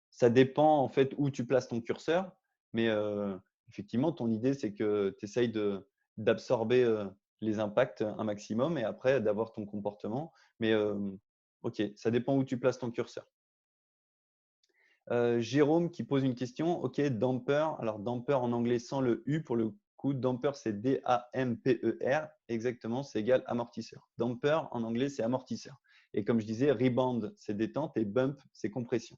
Ça dépend en fait où tu places ton curseur, mais effectivement, ton idée, c'est que tu essayes d'absorber les impacts un maximum et après d'avoir ton comportement. Mais ok, ça dépend où tu places ton curseur. Jérôme qui pose une question. Ok, damper. Alors, damper en anglais sans le U pour le coup. Damper, c'est D-A-M-P-E-R. Exactement, c'est égal amortisseur. Damper en anglais, c'est amortisseur. Et comme je disais, rebound, c'est détente et bump, c'est compression.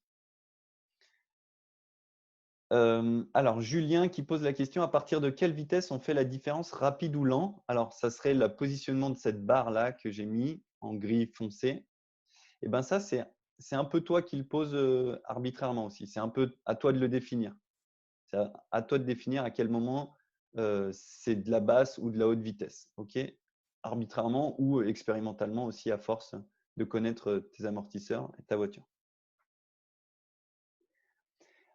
Alors, Julien qui pose la question, à partir de quelle vitesse on fait la différence rapide ou lent? Alors, ça serait le positionnement de cette barre-là que j'ai mis en gris foncé. Et bien ça, c'est un peu toi qui le poses arbitrairement aussi. C'est un peu à toi de le définir. C'est à toi de définir à quel moment c'est de la basse ou de la haute vitesse. Ok, arbitrairement ou expérimentalement aussi à force de connaître tes amortisseurs et ta voiture.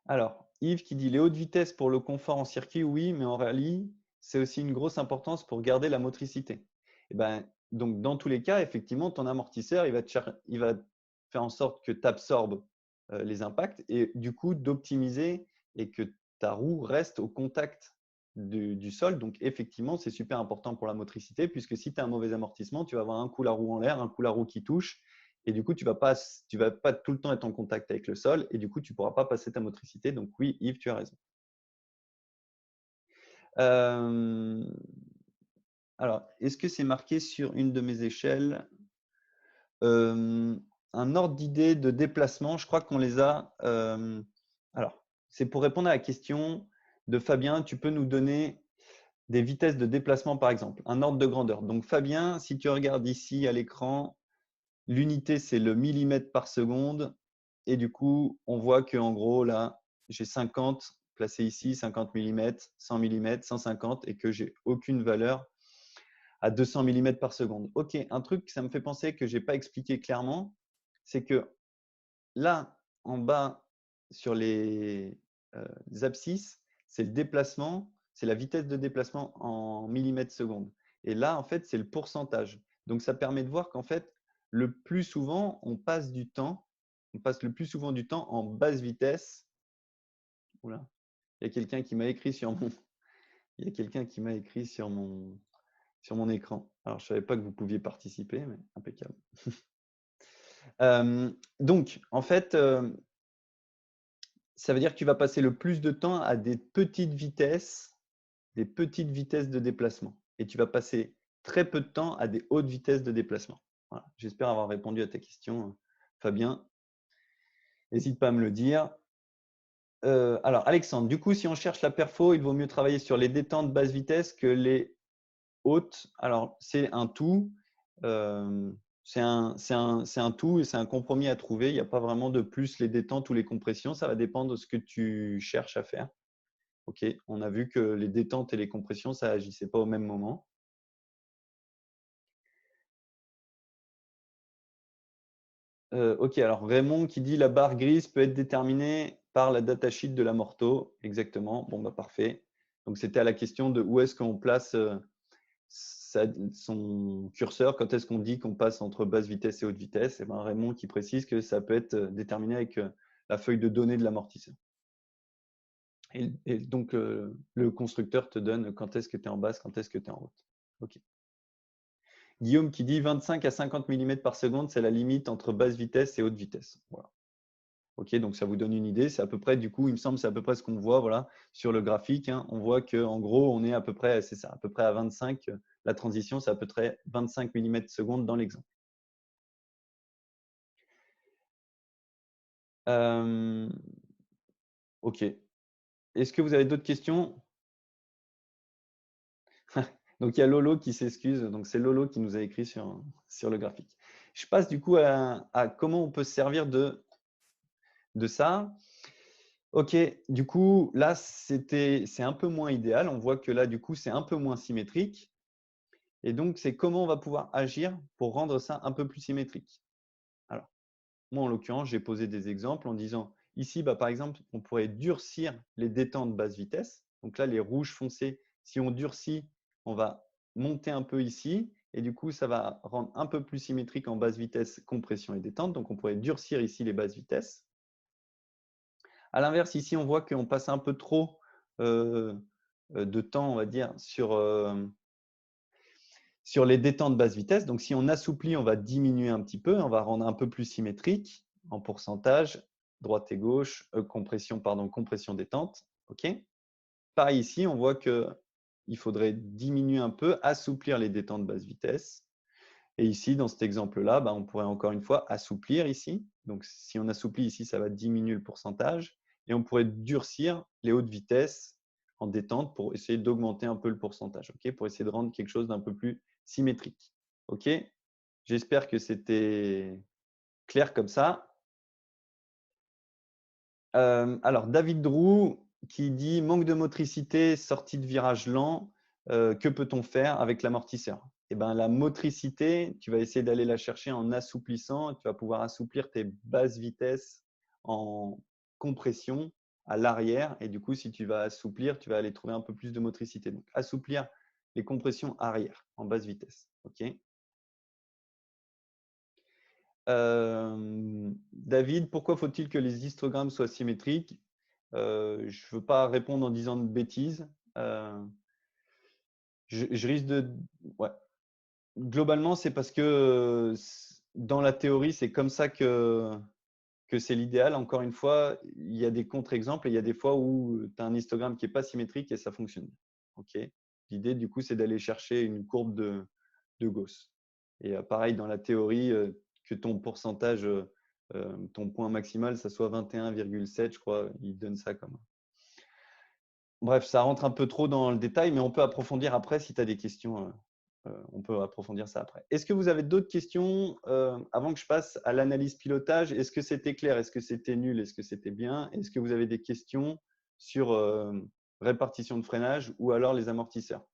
Alors, Yves qui dit les hautes vitesses pour le confort en circuit, oui, mais en rallye, c'est aussi une grosse importance pour garder la motricité. Et ben, donc, dans tous les cas, effectivement, ton amortisseur, il va faire en sorte que tu absorbes les impacts et du coup d'optimiser et que ta roue reste au contact du sol. Donc, effectivement, c'est super important pour la motricité puisque si tu as un mauvais amortissement, tu vas avoir un coup la roue en l'air, un coup la roue qui touche et du coup, tu vas pas tout le temps être en contact avec le sol et du coup, tu ne pourras pas passer ta motricité. Donc oui, Yves, tu as raison. Alors, est-ce que c'est marqué sur une de mes échelles? Un ordre d'idée de déplacement, je crois qu'on les a. Alors, c'est pour répondre à la question de Fabien, tu peux nous donner des vitesses de déplacement, par exemple, un ordre de grandeur. Donc, Fabien, si tu regardes ici à l'écran, l'unité, c'est le millimètre par seconde. Et du coup, on voit qu'en gros, là, j'ai 50 placé ici, 50 mm, 100 mm, 150 et que j'ai aucune valeur à 200 mm par seconde. OK, un truc, ça me fait penser que je n'ai pas expliqué clairement, c'est que là, en bas, sur les abscisses, c'est le déplacement, c'est la vitesse de déplacement en millimètres secondes. Et là, en fait, c'est le pourcentage. Donc, ça permet de voir qu'en fait, le plus souvent, on passe le plus souvent du temps en basse vitesse. Oula, il y a quelqu'un qui m'a écrit sur mon, il y a quelqu'un qui m'a écrit sur mon écran. Alors, je ne savais pas que vous pouviez participer, mais impeccable. Donc, en fait, ça veut dire que tu vas passer le plus de temps à des petites vitesses de déplacement. Et tu vas passer très peu de temps à des hautes vitesses de déplacement. Voilà. J'espère avoir répondu à ta question, Fabien. N'hésite pas à me le dire. Alors, Alexandre, du coup, si on cherche la perfo, il vaut mieux travailler sur les détentes basse vitesse que les hautes. Alors, c'est un tout. C'est un tout et c'est un compromis à trouver. Il n'y a pas vraiment de plus les détentes ou les compressions. Ça va dépendre de ce que tu cherches à faire. OK, on a vu que les détentes et les compressions, ça n'agissait pas au même moment. OK, alors Raymond qui dit la barre grise peut être déterminée par la datasheet de la Morto. Exactement. Bon, bah parfait. Donc, c'était à la question de où est-ce qu'on place son curseur, quand est-ce qu'on dit qu'on passe entre basse vitesse et haute vitesse. Et ben Raymond qui précise que ça peut être déterminé avec la feuille de données de l'amortisseur. Et donc, le constructeur te donne quand est-ce que tu es en basse, quand est-ce que tu es en haute. OK. Guillaume qui dit 25 à 50 mm par seconde, c'est la limite entre basse vitesse et haute vitesse. Voilà. OK, donc ça vous donne une idée. C'est à peu près, du coup, il me semble, c'est à peu près ce qu'on voit voilà, sur le graphique. Hein. On voit qu'en gros, on est à peu près, c'est ça, à peu près à 25. La transition, c'est à peu près 25 mm seconde dans l'exemple. OK. Est-ce que vous avez d'autres questions? Donc, il y a Lolo qui s'excuse. Donc, c'est Lolo qui nous a écrit sur le graphique. Je passe du coup à comment on peut se servir de ça. OK, du coup, là, c'est un peu moins idéal. On voit que là, du coup, c'est un peu moins symétrique. Et donc, c'est comment on va pouvoir agir pour rendre ça un peu plus symétrique. Alors, moi, en l'occurrence, j'ai posé des exemples en disant, ici, bah, par exemple, on pourrait durcir les détentes basse vitesse. Donc là, les rouges foncés, si on durcit, on va monter un peu ici. Et du coup, ça va rendre un peu plus symétrique en basse vitesse, compression et détente. Donc, on pourrait durcir ici les basses vitesses. À l'inverse, ici, on voit qu'on passe un peu trop de temps, on va dire, sur les détentes basse vitesse. Donc, si on assouplit, on va diminuer un petit peu, on va rendre un peu plus symétrique en pourcentage, droite et gauche, compression détente. OK. Pareil ici, on voit qu'il faudrait diminuer un peu, assouplir les détentes basse vitesse. Et ici, dans cet exemple-là, bah, on pourrait encore une fois assouplir ici. Donc, si on assouplit ici, ça va diminuer le pourcentage. Et on pourrait durcir les hautes vitesses en détente pour essayer d'augmenter un peu le pourcentage, okay, pour essayer de rendre quelque chose d'un peu plus symétrique. OK. J'espère que c'était clair comme ça. Alors, David Drou qui dit manque de motricité, sortie de virage lent, que peut-on faire avec l'amortisseur? Eh ben, la motricité, tu vas essayer d'aller la chercher en assouplissant. Tu vas pouvoir assouplir tes basses vitesses en compression à l'arrière. Et du coup, si tu vas assouplir, tu vas aller trouver un peu plus de motricité. Donc, assouplir les compressions arrière en basse vitesse. OK. David, pourquoi faut-il que les histogrammes soient symétriques? Je ne veux pas répondre en disant de bêtises. Je risque de… Ouais. Globalement, c'est parce que dans la théorie, c'est comme ça que c'est l'idéal. Encore une fois, il y a des contre-exemples et il y a des fois où tu as un histogramme qui n'est pas symétrique et ça fonctionne. Okay. L'idée, du coup, c'est d'aller chercher une courbe de Gauss. Et pareil, dans la théorie, que ton pourcentage, ton point maximal, ça soit 21,7, je crois, il donne ça comme. Bref, ça rentre un peu trop dans le détail, mais on peut approfondir après si tu as des questions. On peut approfondir ça après. Est-ce que vous avez d'autres questions avant que je passe à l'analyse pilotage? Est-ce que c'était clair? Est-ce que c'était nul? Est-ce que c'était bien? Est-ce que vous avez des questions sur répartition de freinage ou alors les amortisseurs?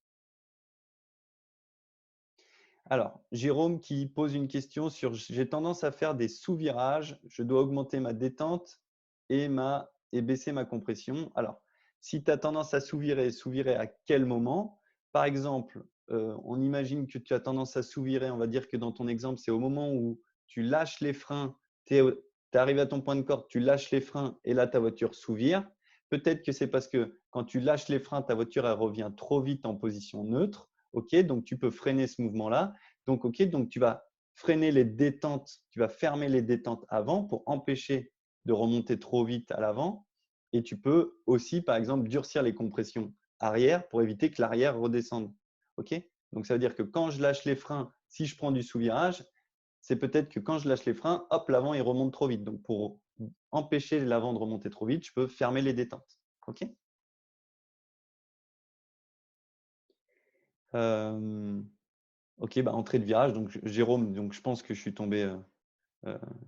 Alors, Jérôme qui pose une question sur j'ai tendance à faire des sous-virages, je dois augmenter ma détente et baisser ma compression. Alors, si tu as tendance à sous-virer à quel moment? Par exemple, on imagine que tu as tendance à sous-virer, on va dire que dans ton exemple, c'est au moment où tu lâches les freins, tu arrives à ton point de corde, tu lâches les freins et là, ta voiture sous-vire. Peut-être que c'est parce que quand tu lâches les freins, ta voiture elle revient trop vite en position neutre. OK, donc tu peux freiner ce mouvement-là. Donc, OK, donc tu vas freiner les détentes, tu vas fermer les détentes avant pour empêcher de remonter trop vite à l'avant. Et tu peux aussi, par exemple, durcir les compressions arrière pour éviter que l'arrière redescende. OK? Donc, ça veut dire que quand je lâche les freins, si je prends du sous-virage, c'est peut-être que quand je lâche les freins, hop, l'avant, il remonte trop vite. Donc, pour empêcher l'avant de remonter trop vite, je peux fermer les détentes. OK? OK, bah, entrée de virage. Donc, Jérôme, donc, je pense que je suis tombé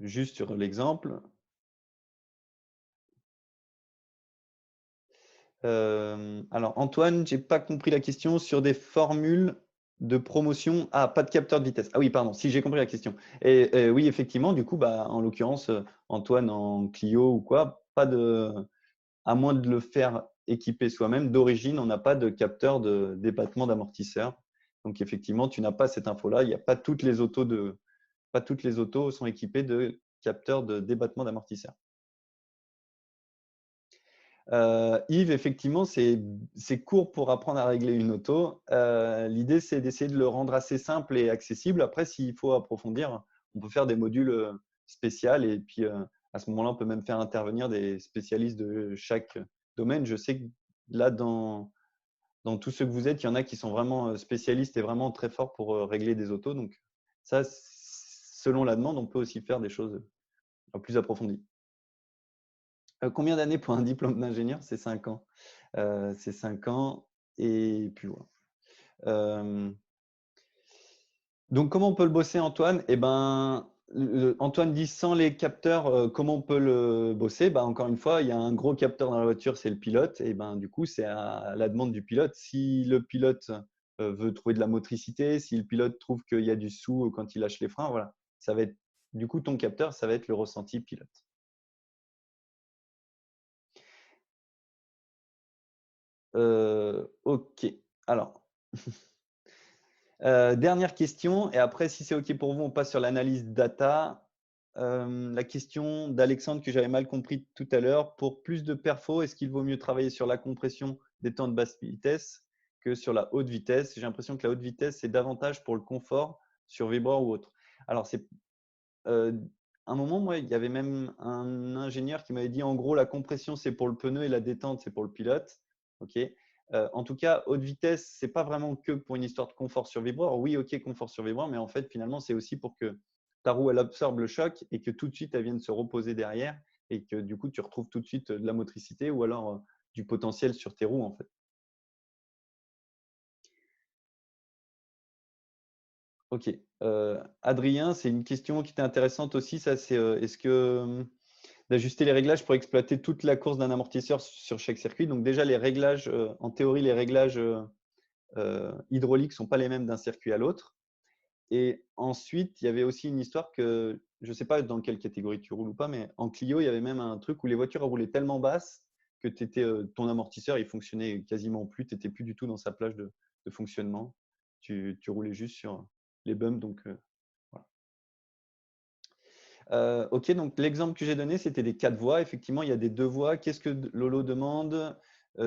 juste sur l'exemple. Alors, Antoine, j'ai pas compris la question sur des formules de promotion. Ah, pas de capteur de vitesse. Ah oui, pardon, si j'ai compris la question. Et oui, effectivement, du coup, bah, en l'occurrence, Antoine en Clio ou quoi, pas de, à moins de le faire équiper soi-même, d'origine, on n'a pas de capteur de débattement d'amortisseur. Donc, effectivement, tu n'as pas cette info-là. Il n'y a pas pas toutes les autos sont équipées de capteurs de débattement d'amortisseur. Yves, effectivement, c'est court pour apprendre à régler une auto. L'idée, c'est d'essayer de le rendre assez simple et accessible. Après, s'il faut approfondir, on peut faire des modules spéciaux et puis à ce moment-là, on peut même faire intervenir des spécialistes de chaque domaine. Je sais que là, dans tous ceux que vous êtes, il y en a qui sont vraiment spécialistes et vraiment très forts pour régler des autos. Donc, ça, selon la demande, on peut aussi faire des choses plus approfondies. Combien d'années pour un diplôme d'ingénieur? C'est 5 ans. C'est 5 ans et puis voilà. Donc comment on peut le bosser, Antoine? Eh ben, Antoine dit sans les capteurs, comment on peut le bosser? Ben, encore une fois, il y a un gros capteur dans la voiture, c'est le pilote. Et ben, du coup, c'est à la demande du pilote. Si le pilote veut trouver de la motricité, si le pilote trouve qu'il y a du sous quand il lâche les freins, voilà. Ça va être, du coup, ton capteur, ça va être le ressenti pilote. OK. Alors, dernière question et après si c'est OK pour vous, on passe sur l'analyse data. La question d'Alexandre que j'avais mal compris tout à l'heure: pour plus de perfo, est-ce qu'il vaut mieux travailler sur la compression des temps de basse vitesse que sur la haute vitesse? J'ai l'impression que la haute vitesse, c'est davantage pour le confort sur vibreur ou autre. Alors c'est, un moment, moi, il y avait même un ingénieur qui m'avait dit: «En gros, la compression, c'est pour le pneu et la détente, c'est pour le pilote». OK. En tout cas, haute vitesse, c'est pas vraiment que pour une histoire de confort sur vibreur. Oui, OK, confort sur vibreur, mais en fait, finalement, c'est aussi pour que ta roue, elle absorbe le choc et que tout de suite, elle vienne se reposer derrière et que du coup, tu retrouves tout de suite de la motricité ou alors du potentiel sur tes roues, en fait. OK. Adrien, c'est une question qui était intéressante aussi. Ça, c'est est-ce que d'ajuster les réglages pour exploiter toute la course d'un amortisseur sur chaque circuit? Donc, déjà, les réglages, en théorie, les réglages hydrauliques ne sont pas les mêmes d'un circuit à l'autre. Et ensuite, il y avait aussi une histoire que je ne sais pas dans quelle catégorie tu roules ou pas, mais en Clio, il y avait même un truc où les voitures roulaient tellement basse que ton amortisseur il fonctionnait quasiment plus. Tu n'étais plus du tout dans sa plage de fonctionnement. Tu roulais juste sur les bumps. Donc, voilà. OK, donc l'exemple que j'ai donné, c'était des 4 voies. Effectivement, il y a des 2 voies. Qu'est-ce que Lolo demande?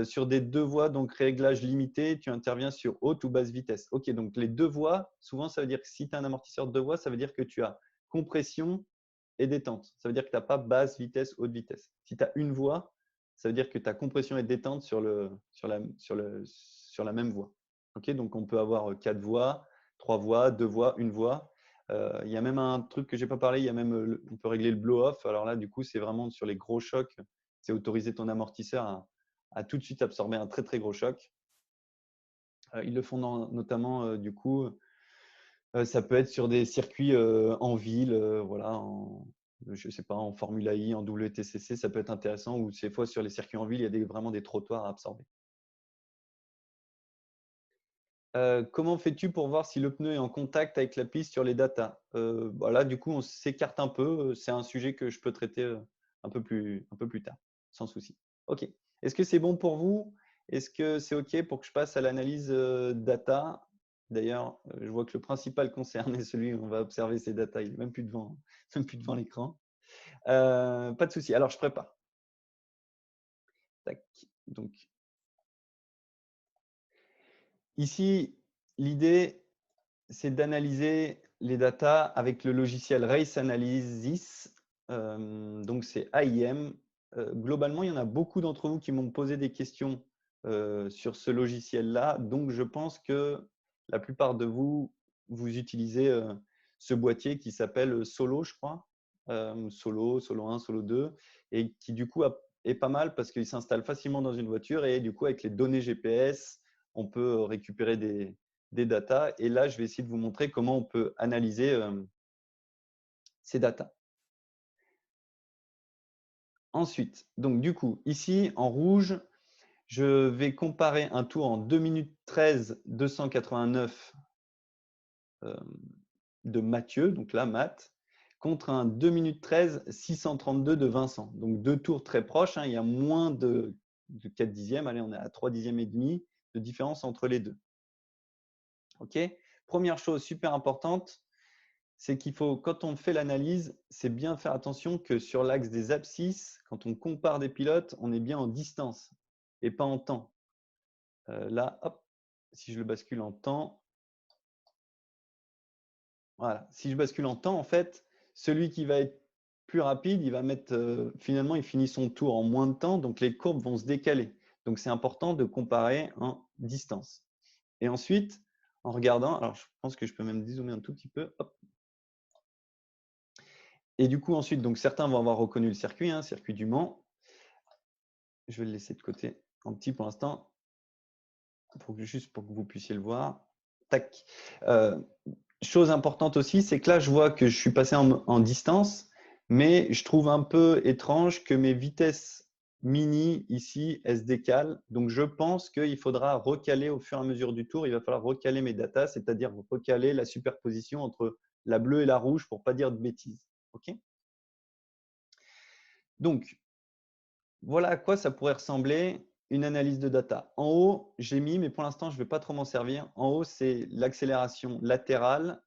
Sur des 2 voies, donc réglage limité, tu interviens sur haute ou basse vitesse. OK, donc les 2 voies, souvent, ça veut dire que si tu as un amortisseur de 2 voies, ça veut dire que tu as compression et détente. Ça veut dire que tu as pas basse vitesse, haute vitesse. Si tu as une voie, ça veut dire que tu as compression et détente sur la même voie. OK, donc on peut avoir 4 voies, 3 voies, 2 voies, une voie. Il y a même un truc que j'ai pas parlé, il y a même, on peut régler le blow-off. Alors là, du coup, c'est vraiment sur les gros chocs, c'est autoriser ton amortisseur a tout de suite absorbé un très, très gros choc. Ils le font notamment, du coup, ça peut être sur des circuits en ville, voilà, je sais pas, en Formula I, en WTCC, ça peut être intéressant, ou ces fois sur les circuits en ville, il y a vraiment des trottoirs à absorber. Comment fais-tu pour voir si le pneu est en contact avec la piste sur les datas? Là, du coup, on s'écarte un peu. C'est un sujet que je peux traiter un peu plus tard, sans souci. OK. Est-ce que c'est bon pour vous? Est-ce que c'est OK pour que je passe à l'analyse data? D'ailleurs, je vois que le principal concerné, celui où on va observer ces datas, il n'est même plus devant, même plus devant l'écran. Pas de souci. Alors, je prépare. Tac. Donc, ici, l'idée, c'est d'analyser les datas avec le logiciel Race Analysis. Donc, c'est AIM. Globalement, il y en a beaucoup d'entre vous qui m'ont posé des questions sur ce logiciel-là. Donc, je pense que la plupart de vous, vous utilisez ce boîtier qui s'appelle Solo, je crois. Solo, Solo 1, Solo 2. Et qui, du coup, est pas mal parce qu'il s'installe facilement dans une voiture. Et du coup, avec les données GPS, on peut récupérer des datas. Et là, je vais essayer de vous montrer comment on peut analyser ces datas. Ensuite, donc du coup, ici, en rouge, je vais comparer un tour en 2 minutes 13 289 de Mathieu, donc là, Matt, contre un 2 minutes 13 632 de Vincent. Donc deux tours très proches, hein, il y a moins de 4 dixièmes. Allez, on est à 3 dixièmes et demi de différence entre les deux. OK? Première chose super importante, c'est qu'il faut, quand on fait l'analyse, c'est bien faire attention que sur l'axe des abscisses, quand on compare des pilotes, on est bien en distance et pas en temps. Là, hop, si je le bascule en temps, voilà. Si je bascule en temps, en fait, celui qui va être plus rapide, il va mettre, finalement, il finit son tour en moins de temps, donc les courbes vont se décaler. Donc, c'est important de comparer en distance. Et ensuite, en regardant, alors je pense que je peux même dézoomer un tout petit peu, hop. Et du coup, ensuite, donc certains vont avoir reconnu le circuit, hein, circuit du Mans. Je vais le laisser de côté en petit pour l'instant, juste pour que vous puissiez le voir. Tac. Chose importante aussi, c'est que là, je vois que je suis passé en distance, mais je trouve un peu étrange que mes vitesses mini ici, elles se décalent. Donc, je pense qu'il faudra recaler au fur et à mesure du tour. Il va falloir recaler mes datas, c'est-à-dire recaler la superposition entre la bleue et la rouge pour ne pas dire de bêtises. OK? Donc, voilà à quoi ça pourrait ressembler une analyse de data. En haut, j'ai mis, mais pour l'instant, je ne vais pas trop m'en servir. En haut, c'est l'accélération latérale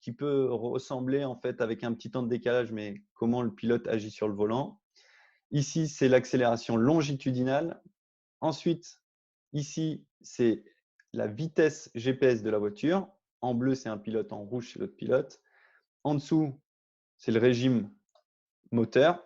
qui peut ressembler en fait avec un petit temps de décalage, mais comment le pilote agit sur le volant. Ici, c'est l'accélération longitudinale. Ensuite, ici, c'est la vitesse GPS de la voiture. En bleu, c'est un pilote, en rouge, c'est l'autre pilote. En dessous, c'est le régime moteur.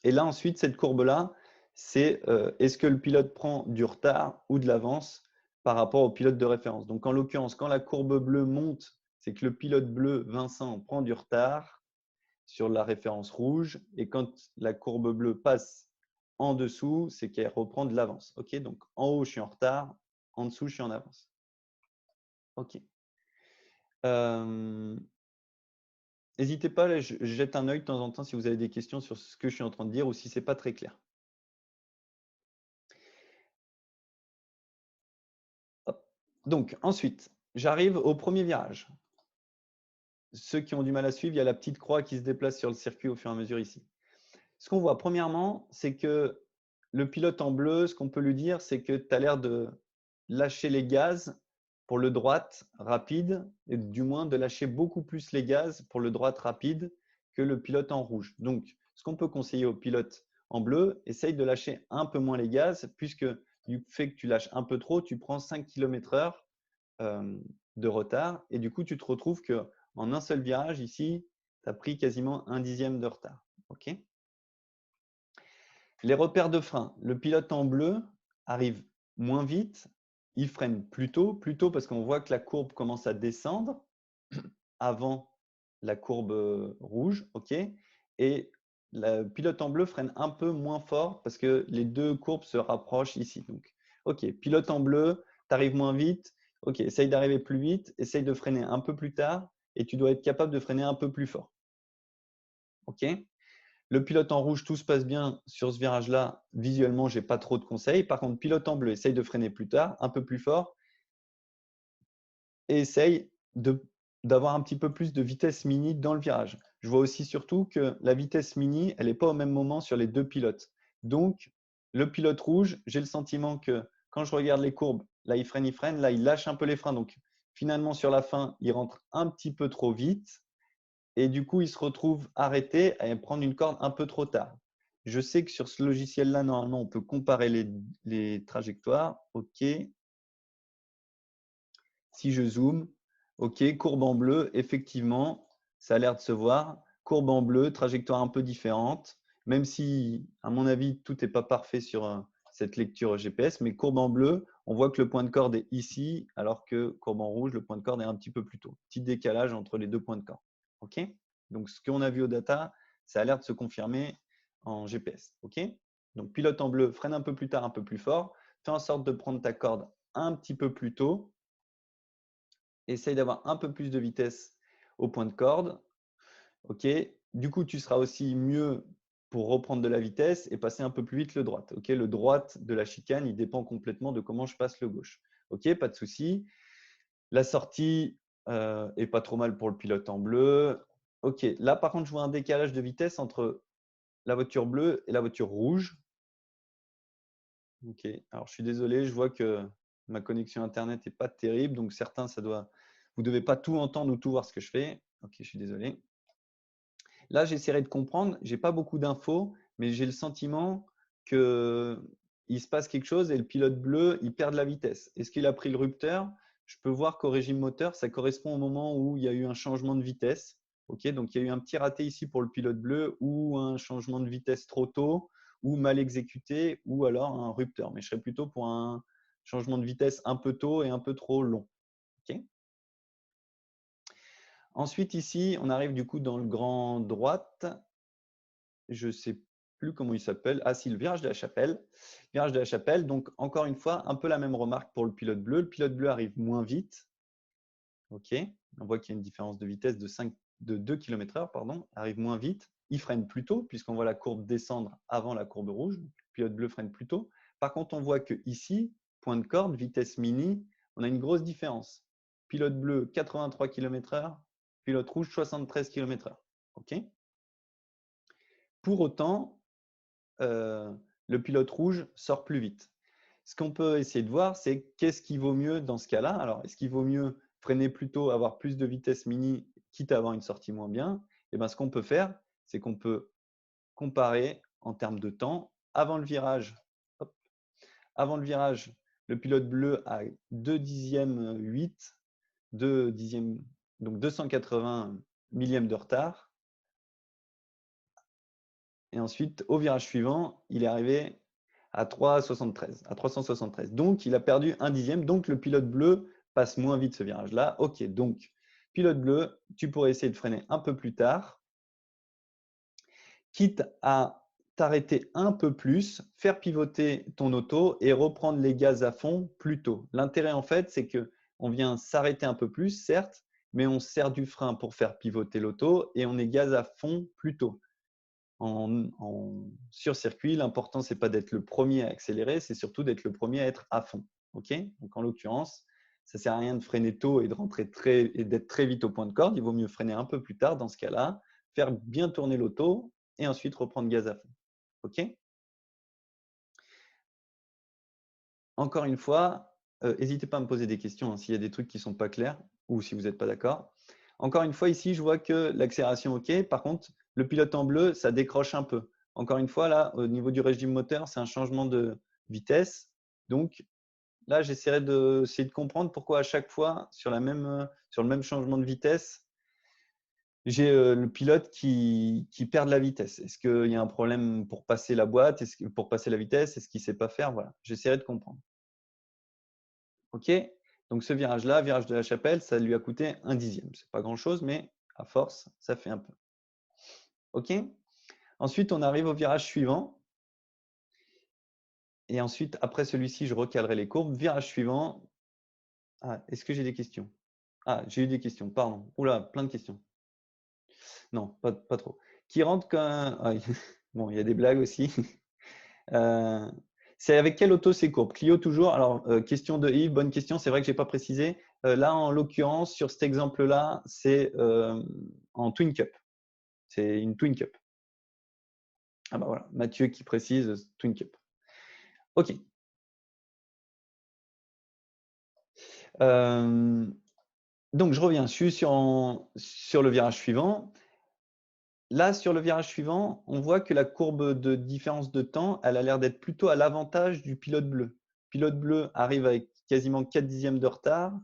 Et là, ensuite, cette courbe-là, c'est est-ce que le pilote prend du retard ou de l'avance par rapport au pilote de référence. Donc, en l'occurrence, quand la courbe bleue monte, c'est que le pilote bleu, Vincent, prend du retard sur la référence rouge. Et quand la courbe bleue passe en dessous, c'est qu'elle reprend de l'avance. OK, donc en haut, je suis en retard. En dessous, je suis en avance. OK. N'hésitez pas, là, je jette un œil de temps en temps si vous avez des questions sur ce que je suis en train de dire ou si ce n'est pas très clair. Hop. Donc, ensuite, j'arrive au premier virage. Ceux qui ont du mal à suivre, il y a la petite croix qui se déplace sur le circuit au fur et à mesure ici. Ce qu'on voit, premièrement, c'est que le pilote en bleu, ce qu'on peut lui dire, c'est que tu as l'air de lâcher les gaz pour le droite rapide, et du moins de lâcher beaucoup plus les gaz pour le droite rapide que le pilote en rouge. Donc, ce qu'on peut conseiller au pilote en bleu, essaye de lâcher un peu moins les gaz, puisque du fait que tu lâches un peu trop, tu prends 5 km/h de retard, et du coup, tu te retrouves qu'en un seul virage, ici, tu as pris quasiment un dixième de retard. OK ? Les repères de frein. Le pilote en bleu arrive moins vite, il freine plus tôt parce qu'on voit que la courbe commence à descendre avant la courbe rouge. OK ? Et le pilote en bleu freine un peu moins fort parce que les deux courbes se rapprochent ici. Donc, OK, pilote en bleu, tu arrives moins vite. OK, essaye d'arriver plus vite, essaye de freiner un peu plus tard et tu dois être capable de freiner un peu plus fort. OK? Le pilote en rouge, tout se passe bien sur ce virage-là. Visuellement, je n'ai pas trop de conseils. Par contre, pilote en bleu, essaye de freiner plus tard, un peu plus fort et essaye d'avoir un petit peu plus de vitesse mini dans le virage. Je vois aussi surtout que la vitesse mini, elle n'est pas au même moment sur les deux pilotes. Donc, le pilote rouge, j'ai le sentiment que quand je regarde les courbes, là, il freine, là, il lâche un peu les freins. Donc, finalement, sur la fin, il rentre un petit peu trop vite et du coup, il se retrouve arrêté à prendre une corde un peu trop tard. Je sais que sur ce logiciel-là, normalement, on peut comparer les trajectoires. OK. Si je zoome, OK, courbe en bleu, effectivement, ça a l'air de se voir. Courbe en bleu, trajectoire un peu différente, même si, à mon avis, tout n'est pas parfait sur cette lecture GPS, mais courbe en bleu, on voit que le point de corde est ici, alors que courbe en rouge, le point de corde est un petit peu plus tôt. Petit décalage entre les deux points de corde. OK? Donc, ce qu'on a vu au data, ça a l'air de se confirmer en GPS. OK? Donc, pilote en bleu, freine un peu plus tard, un peu plus fort. Fais en sorte de prendre ta corde un petit peu plus tôt. Essaye d'avoir un peu plus de vitesse au point de corde. OK. Du coup, tu seras aussi mieux pour reprendre de la vitesse et passer un peu plus vite le droite. OK. Le droite de la chicane, il dépend complètement de comment je passe le gauche. OK, pas de souci. La sortie est pas trop mal pour le pilote en bleu. OK. Là, par contre, je vois un décalage de vitesse entre la voiture bleue et la voiture rouge. OK. Alors, je suis désolé, je vois que ma connexion Internet n'est pas terrible. Donc, certains, vous ne devez pas tout entendre ou tout voir ce que je fais. OK, je suis désolé. Là, j'essaierai de comprendre. Je n'ai pas beaucoup d'infos, mais j'ai le sentiment qu'il se passe quelque chose et le pilote bleu, il perd de la vitesse. Est-ce qu'il a pris le rupteur? Je peux voir qu'au régime moteur, ça correspond au moment où il y a eu un changement de vitesse. OK, donc il y a eu un petit raté ici pour le pilote bleu ou un changement de vitesse trop tôt ou mal exécuté ou alors un rupteur. Mais je serais plutôt pour un changement de vitesse un peu tôt et un peu trop long. OK. Ensuite, ici, on arrive du coup dans le grand droite. Je ne sais plus comment il s'appelle. Ah si, le virage de la Chapelle. Virage de la Chapelle. Donc, encore une fois, un peu la même remarque pour le pilote bleu. Le pilote bleu arrive moins vite. OK. On voit qu'il y a une différence de vitesse de 2 km/h, pardon. Arrive moins vite. Il freine plus tôt, puisqu'on voit la courbe descendre avant la courbe rouge. Le pilote bleu freine plus tôt. Par contre, on voit que ici, point de corde, vitesse mini, on a une grosse différence. Pilote bleu, 83 km/h. Pilote rouge, 73 km/h. OK. Pour autant, le pilote rouge sort plus vite. Ce qu'on peut essayer de voir, c'est qu'est-ce qui vaut mieux dans ce cas-là. Alors, est-ce qu'il vaut mieux freiner plus tôt, avoir plus de vitesse mini, quitte à avoir une sortie moins bien? Et bien, ce qu'on peut faire, c'est qu'on peut comparer en termes de temps. Avant le virage, hop, avant le virage, le pilote bleu a 2 dixièmes 8, 2 dixièmes, donc 280 millièmes de retard. Et ensuite, au virage suivant, il est arrivé à 373. Donc, il a perdu un dixième. Donc, le pilote bleu passe moins vite ce virage-là. OK, donc, pilote bleu, tu pourrais essayer de freiner un peu plus tard, quitte à t'arrêter un peu plus, faire pivoter ton auto et reprendre les gaz à fond plus tôt. L'intérêt, en fait, c'est qu'on vient s'arrêter un peu plus, certes, mais on sert du frein pour faire pivoter l'auto et on est gaz à fond plus tôt. Sur circuit, l'important, ce n'est pas d'être le premier à accélérer, c'est surtout d'être le premier à être à fond. Okay, donc, en l'occurrence, ça ne sert à rien de freiner tôt et d'être très vite au point de corde. Il vaut mieux freiner un peu plus tard dans ce cas-là, faire bien tourner l'auto et ensuite reprendre gaz à fond. OK. Encore une fois, n'hésitez pas à me poser des questions s'il y a des trucs qui ne sont pas clairs ou si vous n'êtes pas d'accord. Encore une fois, ici, je vois que l'accélération, OK. Par contre, le pilote en bleu, ça décroche un peu. Encore une fois, là, au niveau du régime moteur, c'est un changement de vitesse. Donc, là, j'essaierai de comprendre pourquoi à chaque fois, sur le même changement de vitesse, j'ai le pilote qui perd de la vitesse. Est-ce qu'il y a un problème pour passer la boîte, pour passer la vitesse? Est-ce qu'il ne sait pas faire? Voilà, j'essaierai de comprendre. OK. Donc, ce virage-là, virage de la Chapelle, ça lui a coûté un dixième. Ce n'est pas grand-chose, mais à force, ça fait un peu. OK. Ensuite, on arrive au virage suivant. Et ensuite, après celui-ci, je recalerai les courbes. Virage suivant. Ah, est-ce que j'ai des questions? Ah, j'ai eu des questions, pardon. Oula, plein de questions. Non, pas trop. Qui rentre quand… Ah, bon, il y a des blagues aussi. C'est avec quelle auto c'est courbe? Clio toujours. Alors, question de Yves, bonne question. C'est vrai que je n'ai pas précisé. Là, en l'occurrence, sur cet exemple-là, c'est en Twin Cup. C'est une Twin Cup. Ah bah voilà, Mathieu qui précise Twin Cup. OK. Donc, je reviens. Je suis sur le virage suivant. Là, sur le virage suivant, on voit que la courbe de différence de temps, elle a l'air d'être plutôt à l'avantage du pilote bleu. Le pilote bleu arrive avec quasiment 4 dixièmes de retard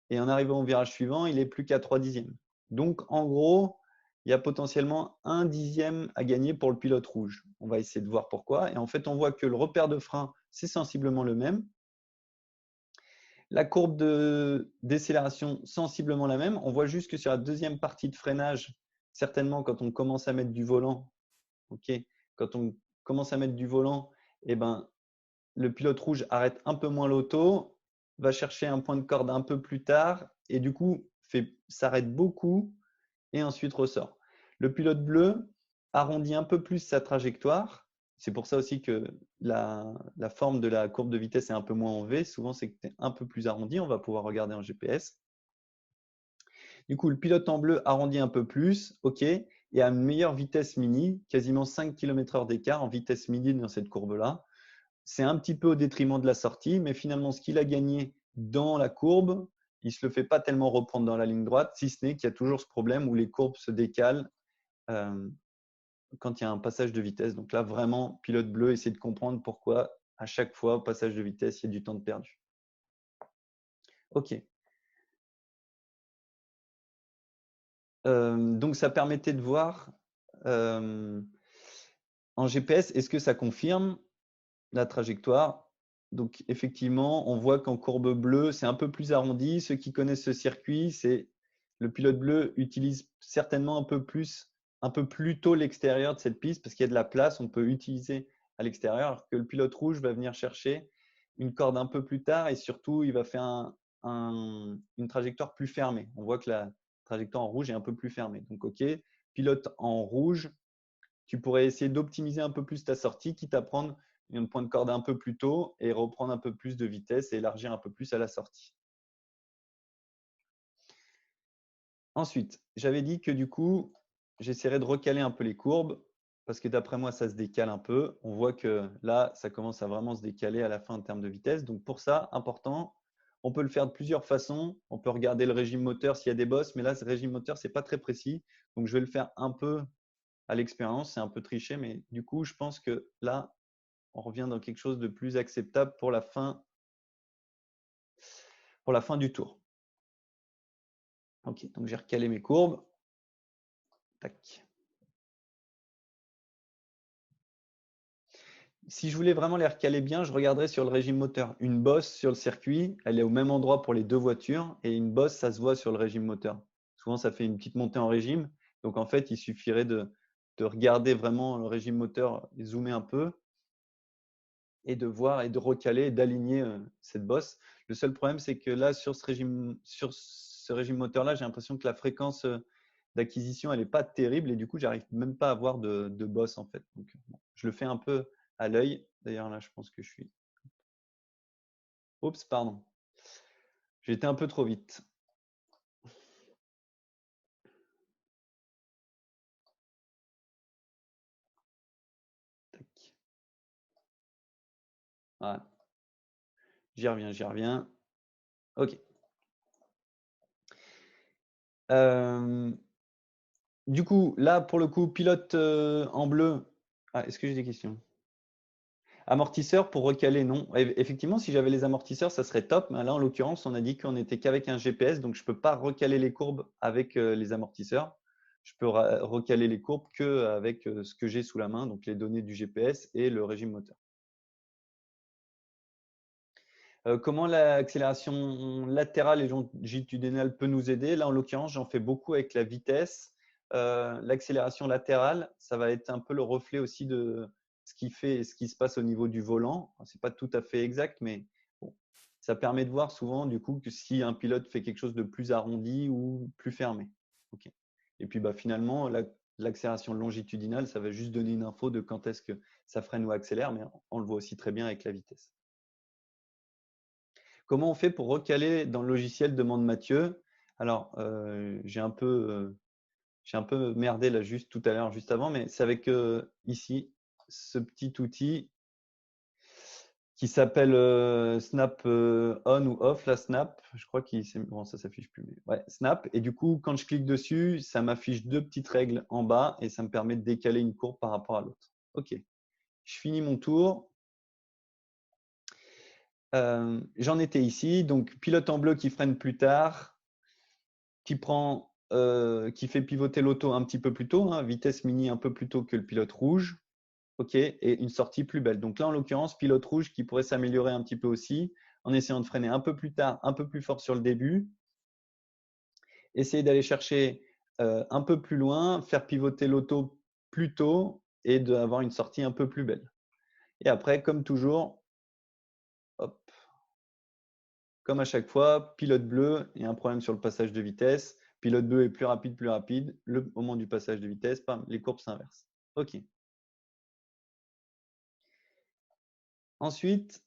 et en arrivant au virage suivant, il est plus qu'à 3 dixièmes. Donc, en gros, il y a potentiellement 1 dixième à gagner pour le pilote rouge. On va essayer de voir pourquoi. Et en fait, on voit que le repère de frein, c'est sensiblement le même. La courbe de décélération, sensiblement la même. On voit juste que sur la deuxième partie de freinage, certainement quand on commence à mettre du volant, quand on commence à mettre du volant, eh ben, le pilote rouge arrête un peu moins l'auto, va chercher un point de corde un peu plus tard et du coup s'arrête beaucoup et ensuite ressort. Le pilote bleu arrondit un peu plus sa trajectoire. C'est pour ça aussi que la forme de la courbe de vitesse est un peu moins en V. Souvent, c'est que tu es un peu plus arrondi. On va pouvoir regarder en GPS. Du coup, le pilote en bleu arrondit un peu plus, OK, et à une meilleure vitesse mini, quasiment 5 km/h d'écart en vitesse mini dans cette courbe-là. C'est un petit peu au détriment de la sortie, mais finalement, ce qu'il a gagné dans la courbe, il ne se le fait pas tellement reprendre dans la ligne droite, si ce n'est qu'il y a toujours ce problème où les courbes se décalent quand il y a un passage de vitesse. Donc là, vraiment, pilote bleu, essayez de comprendre pourquoi à chaque fois, au passage de vitesse, il y a du temps de perdu. OK. Donc, ça permettait de voir en GPS, est-ce que ça confirme la trajectoire? Donc, effectivement, on voit qu'en courbe bleue, c'est un peu plus arrondi. Ceux qui connaissent ce circuit, c'est le pilote bleu utilise certainement un peu plus tôt l'extérieur de cette piste parce qu'il y a de la place, on peut utiliser à l'extérieur, alors que le pilote rouge va venir chercher une corde un peu plus tard et surtout, il va faire une trajectoire plus fermée. On voit que la trajectoire en rouge est un peu plus fermée. Donc, OK, pilote en rouge, tu pourrais essayer d'optimiser un peu plus ta sortie, quitte à prendre un point de corde un peu plus tôt et reprendre un peu plus de vitesse et élargir un peu plus à la sortie. Ensuite, j'avais dit que du coup, j'essaierai de recaler un peu les courbes parce que d'après moi, ça se décale un peu. On voit que là, ça commence à vraiment se décaler à la fin en termes de vitesse. Donc pour ça, important, on peut le faire de plusieurs façons. On peut regarder le régime moteur s'il y a des bosses, mais là, ce régime moteur, ce n'est pas très précis. Donc je vais le faire un peu à l'expérience. C'est un peu triché, mais du coup, je pense que là, on revient dans quelque chose de plus acceptable pour la fin du tour. Ok, donc j'ai recalé mes courbes. Tac. Si je voulais vraiment les recaler bien, je regarderais sur le régime moteur. Une bosse sur le circuit, elle est au même endroit pour les deux voitures et une bosse, ça se voit sur le régime moteur. Souvent, ça fait une petite montée en régime. Donc, en fait, il suffirait de regarder vraiment le régime moteur, zoomer un peu et de voir et de recaler et d'aligner cette bosse. Le seul problème, c'est que là, sur ce régime moteur-là, j'ai l'impression que la fréquence d'acquisition, elle n'est pas terrible et du coup, j'arrive même pas à avoir de bosse en fait. Donc, bon, je le fais un peu à l'œil. D'ailleurs, là, je pense que je suis… Oups, pardon. J'ai été un peu trop vite. Tac. Voilà. J'y reviens, j'y reviens. OK. Du coup, là, pour le coup, pilote en bleu. Ah, est-ce que j'ai des questions? Amortisseur pour recaler, non. Effectivement, si j'avais les amortisseurs, ça serait top. Mais là, en l'occurrence, on a dit qu'on n'était qu'avec un GPS, donc je ne peux pas recaler les courbes avec les amortisseurs. Je peux recaler les courbes qu'avec ce que j'ai sous la main, donc les données du GPS et le régime moteur. Comment l'accélération latérale et longitudinale peut nous aider? Là, en l'occurrence, j'en fais beaucoup avec la vitesse. l'accélération latérale, ça va être un peu le reflet aussi de ce qui se passe au niveau du volant. Ce n'est pas tout à fait exact, mais bon, ça permet de voir souvent du coup que si un pilote fait quelque chose de plus arrondi ou plus fermé. Okay. Et puis finalement, l'accélération longitudinale, ça va juste donner une info de quand est-ce que ça freine ou accélère, mais on le voit aussi très bien avec la vitesse. Comment on fait pour recaler dans le logiciel demande Mathieu? Alors, j'ai un peu merdé là juste tout à l'heure, juste avant, mais c'est avec ici ce petit outil qui s'appelle Snap On ou Off, la Snap. Je crois qu'il bon, ça s'affiche plus, mais ouais, Snap. Et du coup, quand je clique dessus, ça m'affiche deux petites règles en bas et ça me permet de décaler une courbe par rapport à l'autre. OK. Je finis mon tour. J'en étais ici, donc pilote en bleu qui freine plus tard, qui fait pivoter l'auto un petit peu plus tôt, hein, vitesse mini un peu plus tôt que le pilote rouge. OK, et une sortie plus belle. Donc là, en l'occurrence, pilote rouge qui pourrait s'améliorer un petit peu aussi en essayant de freiner un peu plus tard, un peu plus fort sur le début. Essayer d'aller chercher un peu plus loin, faire pivoter l'auto plus tôt et d'avoir une sortie un peu plus belle. Et après, comme toujours, hop, comme à chaque fois, pilote bleu, il y a un problème sur le passage de vitesse. Pilote bleu est plus rapide, plus rapide. Le moment du passage de vitesse, bam, les courbes s'inversent. OK. Ensuite,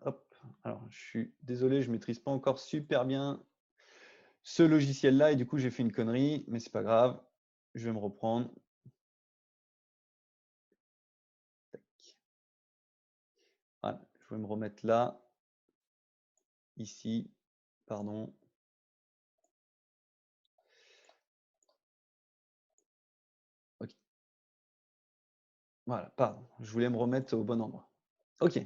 hop, alors je suis désolé, je ne maîtrise pas encore super bien ce logiciel-là et du coup, j'ai fait une connerie, mais c'est pas grave. Je vais me reprendre. Tac. Voilà, je vais me remettre là, ici, pardon. OK. Voilà, pardon, je voulais me remettre au bon endroit. OK.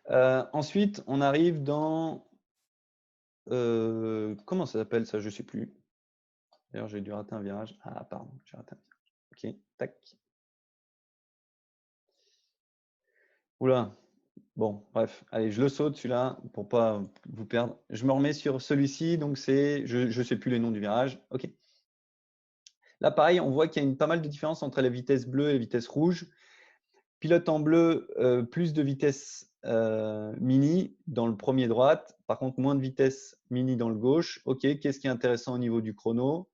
Ensuite, on arrive dans comment ça s'appelle ça? Je ne sais plus. D'ailleurs, j'ai dû rater un virage. Ah, pardon, j'ai raté un virage. OK, tac. Oula. Bon, bref, allez, je le saute celui-là pour pas vous perdre. Je me remets sur celui-ci, donc c'est, je ne sais plus les noms du virage. OK. Là, pareil, on voit qu'il y a pas mal de différence entre la vitesse bleue et la vitesse rouge. Pilote en bleu, plus de vitesse mini dans le premier droite. Par contre, moins de vitesse mini dans le gauche. OK, qu'est-ce qui est intéressant au niveau du chrono?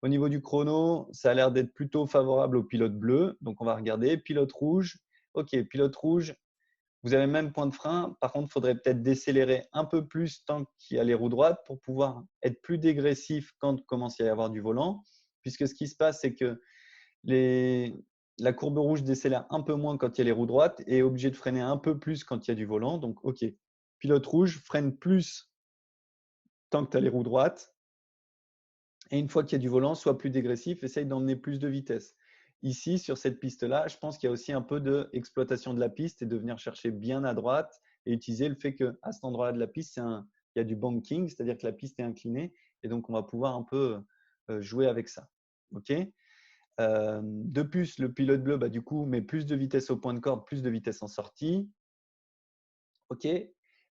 Au niveau du chrono, ça a l'air d'être plutôt favorable au pilote bleu. Donc, on va regarder. Pilote rouge. OK, pilote rouge, vous avez le même point de frein. Par contre, il faudrait peut-être décélérer un peu plus tant qu'il y a les roues droites pour pouvoir être plus dégressif quand commence à y avoir du volant. Puisque ce qui se passe, c'est que la courbe rouge décélère un peu moins quand il y a les roues droites et est obligé de freiner un peu plus quand il y a du volant. Donc, OK, pilote rouge, freine plus tant que tu as les roues droites. Et une fois qu'il y a du volant, sois plus dégressif, essaye d'emmener plus de vitesse. Ici, sur cette piste-là, je pense qu'il y a aussi un peu d'exploitation de la piste et de venir chercher bien à droite et utiliser le fait qu'à cet endroit-là de la piste, il y a du banking, c'est-à-dire que la piste est inclinée et donc on va pouvoir un peu jouer avec ça. OK. De plus, le pilote bleu, du coup, met plus de vitesse au point de corde, plus de vitesse en sortie. OK.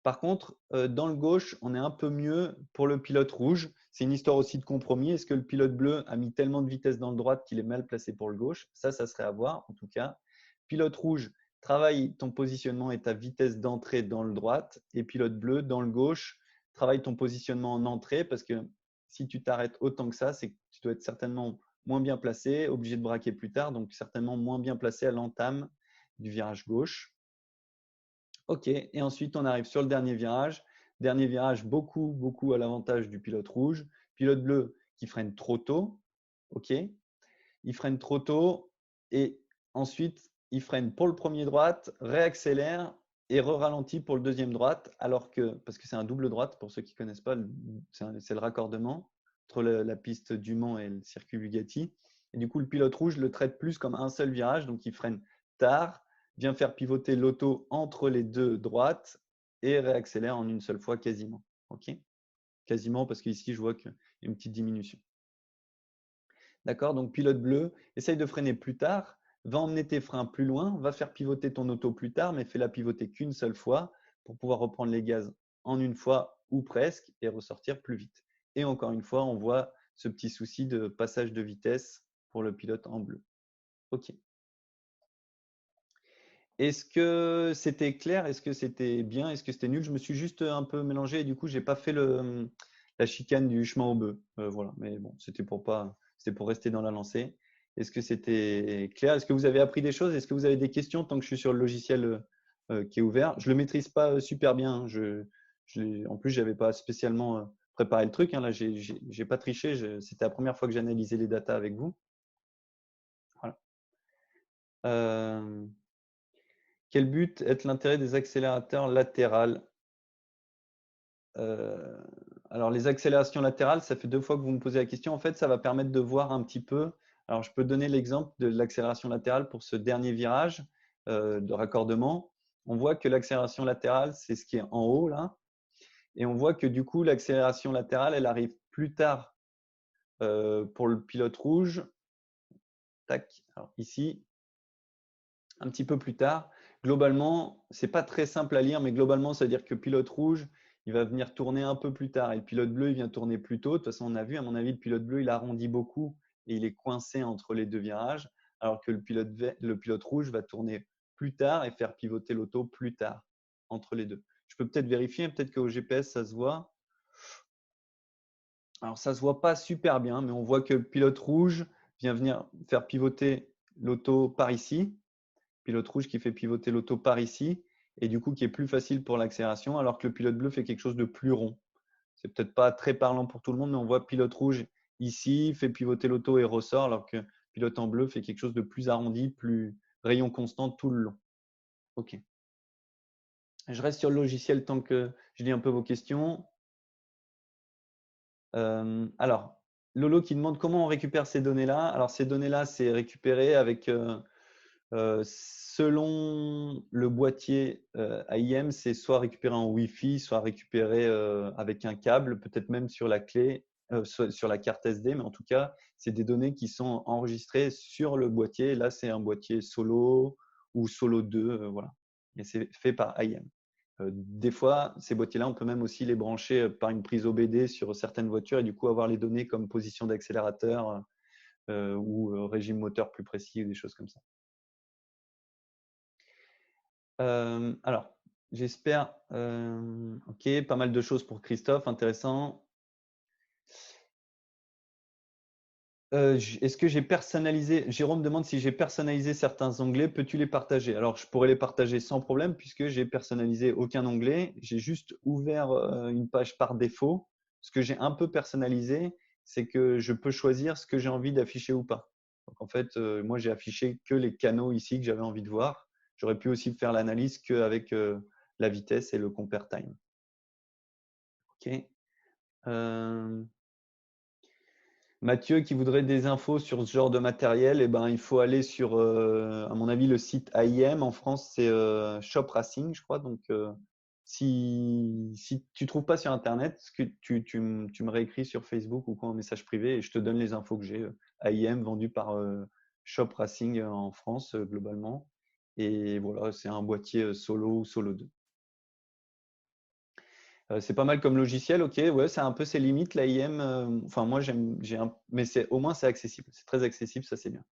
Par contre, dans le gauche, on est un peu mieux pour le pilote rouge. C'est une histoire aussi de compromis. Est-ce que le pilote bleu a mis tellement de vitesse dans le droite qu'il est mal placé pour le gauche? Ça serait à voir en tout cas. Pilote rouge, travaille ton positionnement et ta vitesse d'entrée dans le droite. Et pilote bleu, dans le gauche, travaille ton positionnement en entrée parce que si tu t'arrêtes autant que ça, c'est que tu dois être certainement moins bien placé, obligé de braquer plus tard, donc certainement moins bien placé à l'entame du virage gauche. OK, et ensuite on arrive sur le dernier virage. Dernier virage, beaucoup à l'avantage du pilote rouge. Pilote bleu qui freine trop tôt. OK, il freine trop tôt et ensuite il freine pour le premier droite, réaccélère et re-ralentit pour le deuxième droite, alors que, parce que c'est un double droite, pour ceux qui ne connaissent pas, c'est le raccordement entre la piste du Mans et le circuit Bugatti. Et du coup, le pilote rouge le traite plus comme un seul virage, donc il freine tard, vient faire pivoter l'auto entre les deux droites et réaccélère en une seule fois quasiment. OK, quasiment parce qu'ici, je vois qu'il y a une petite diminution. D'accord? Donc, pilote bleu, essaye de freiner plus tard, va emmener tes freins plus loin, va faire pivoter ton auto plus tard, mais fais-la pivoter qu'une seule fois pour pouvoir reprendre les gaz en une fois ou presque et ressortir plus vite. Et encore une fois, on voit ce petit souci de passage de vitesse pour le pilote en bleu. OK. Est-ce que c'était clair? Est-ce que c'était bien? Est-ce que c'était nul? Je me suis juste un peu mélangé et du coup, j'ai pas fait la chicane du chemin aux bœufs. Voilà, mais bon, c'était pour rester dans la lancée. Est-ce que c'était clair? Est-ce que vous avez appris des choses? Est-ce que vous avez des questions tant que je suis sur le logiciel qui est ouvert? Je le maîtrise pas super bien, hein. En plus, j'avais pas spécialement préparé le truc, hein. Là, j'ai pas triché. C'était la première fois que j'analysais les datas avec vous. Voilà. Quel but est l'intérêt des accélérateurs latérales? Alors, les accélérations latérales, ça fait 2 fois que vous me posez la question. En fait, ça va permettre de voir un petit peu. Alors, je peux donner l'exemple de l'accélération latérale pour ce dernier virage de raccordement. On voit que l'accélération latérale, c'est ce qui est en haut là. Et on voit que du coup, l'accélération latérale, elle arrive plus tard pour le pilote rouge. Tac. Alors, ici, un petit peu plus tard. Globalement, ce n'est pas très simple à lire, mais globalement, ça veut dire que le pilote rouge, il va venir tourner un peu plus tard et le pilote bleu, il vient tourner plus tôt. De toute façon, on a vu, à mon avis, le pilote bleu, il arrondit beaucoup et il est coincé entre les deux virages, alors que le pilote rouge va tourner plus tard et faire pivoter l'auto plus tard entre les deux. Je peux peut-être vérifier, peut-être qu'au GPS, ça se voit. Alors, ça ne se voit pas super bien, mais on voit que le pilote rouge vient venir faire pivoter l'auto par ici. Pilote rouge qui fait pivoter l'auto par ici et du coup qui est plus facile pour l'accélération, alors que le pilote bleu fait quelque chose de plus rond. C'est peut-être pas très parlant pour tout le monde, mais on voit pilote rouge ici fait pivoter l'auto et ressort, alors que pilote en bleu fait quelque chose de plus arrondi, plus rayon constant tout le long. OK. Je reste sur le logiciel tant que je lis un peu vos questions. Alors, Lolo qui demande comment on récupère ces données-là. Alors, ces données-là, c'est récupéré avec selon le boîtier AIM, c'est soit récupéré en Wi-Fi, soit récupéré avec un câble, peut-être même sur la clé, sur la carte SD, mais en tout cas, c'est des données qui sont enregistrées sur le boîtier. Là, c'est un boîtier Solo ou Solo 2, voilà. Et c'est fait par AIM. Des fois, ces boîtiers-là, on peut même aussi les brancher par une prise OBD sur certaines voitures et du coup avoir les données comme position d'accélérateur ou régime moteur plus précis ou des choses comme ça. Alors, j'espère. OK, pas mal de choses pour Christophe, intéressant. Est-ce que j'ai personnalisé? Jérôme demande si j'ai personnalisé certains onglets. Peux-tu les partager? Alors, je pourrais les partager sans problème puisque j'ai personnalisé aucun onglet. J'ai juste ouvert une page par défaut. Ce que j'ai un peu personnalisé, c'est que je peux choisir ce que j'ai envie d'afficher ou pas. Donc, en fait, moi, j'ai affiché que les canaux ici que j'avais envie de voir. J'aurais pu aussi faire l'analyse qu'avec la vitesse et le compare time. OK. Mathieu qui voudrait des infos sur ce genre de matériel, eh ben, il faut aller sur, à mon avis, le site AIM. En France, c'est Shop Racing, je crois. Donc, si tu ne trouves pas sur Internet, tu me réécris sur Facebook ou quoi, un message privé et je te donne les infos que j'ai. AIM vendu par Shop Racing en France, globalement. Et voilà, c'est un boîtier Solo ou Solo 2. C'est pas mal comme logiciel, ok, ouais, c'est un peu ses limites, l'AIM. Enfin, moi, mais au moins c'est accessible, c'est très accessible, ça c'est bien.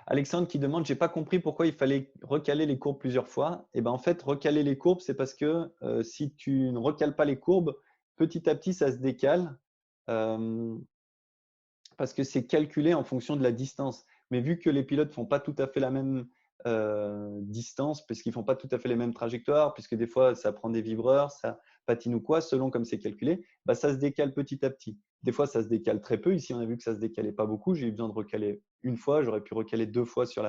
Alexandre qui demande, j'ai pas compris pourquoi il fallait recaler les courbes plusieurs fois. Et ben en fait, recaler les courbes, c'est parce que si tu ne recales pas les courbes, petit à petit, ça se décale parce que c'est calculé en fonction de la distance. Mais vu que les pilotes font pas tout à fait la même distance, puisqu'ils font pas tout à fait les mêmes trajectoires, puisque des fois ça prend des vibreurs, ça patine ou quoi, selon comme c'est calculé, bah, ça se décale petit à petit. Des fois ça se décale très peu. Ici on a vu que ça se décalait pas beaucoup. J'ai eu besoin de recaler une fois, j'aurais pu recaler 2 fois sur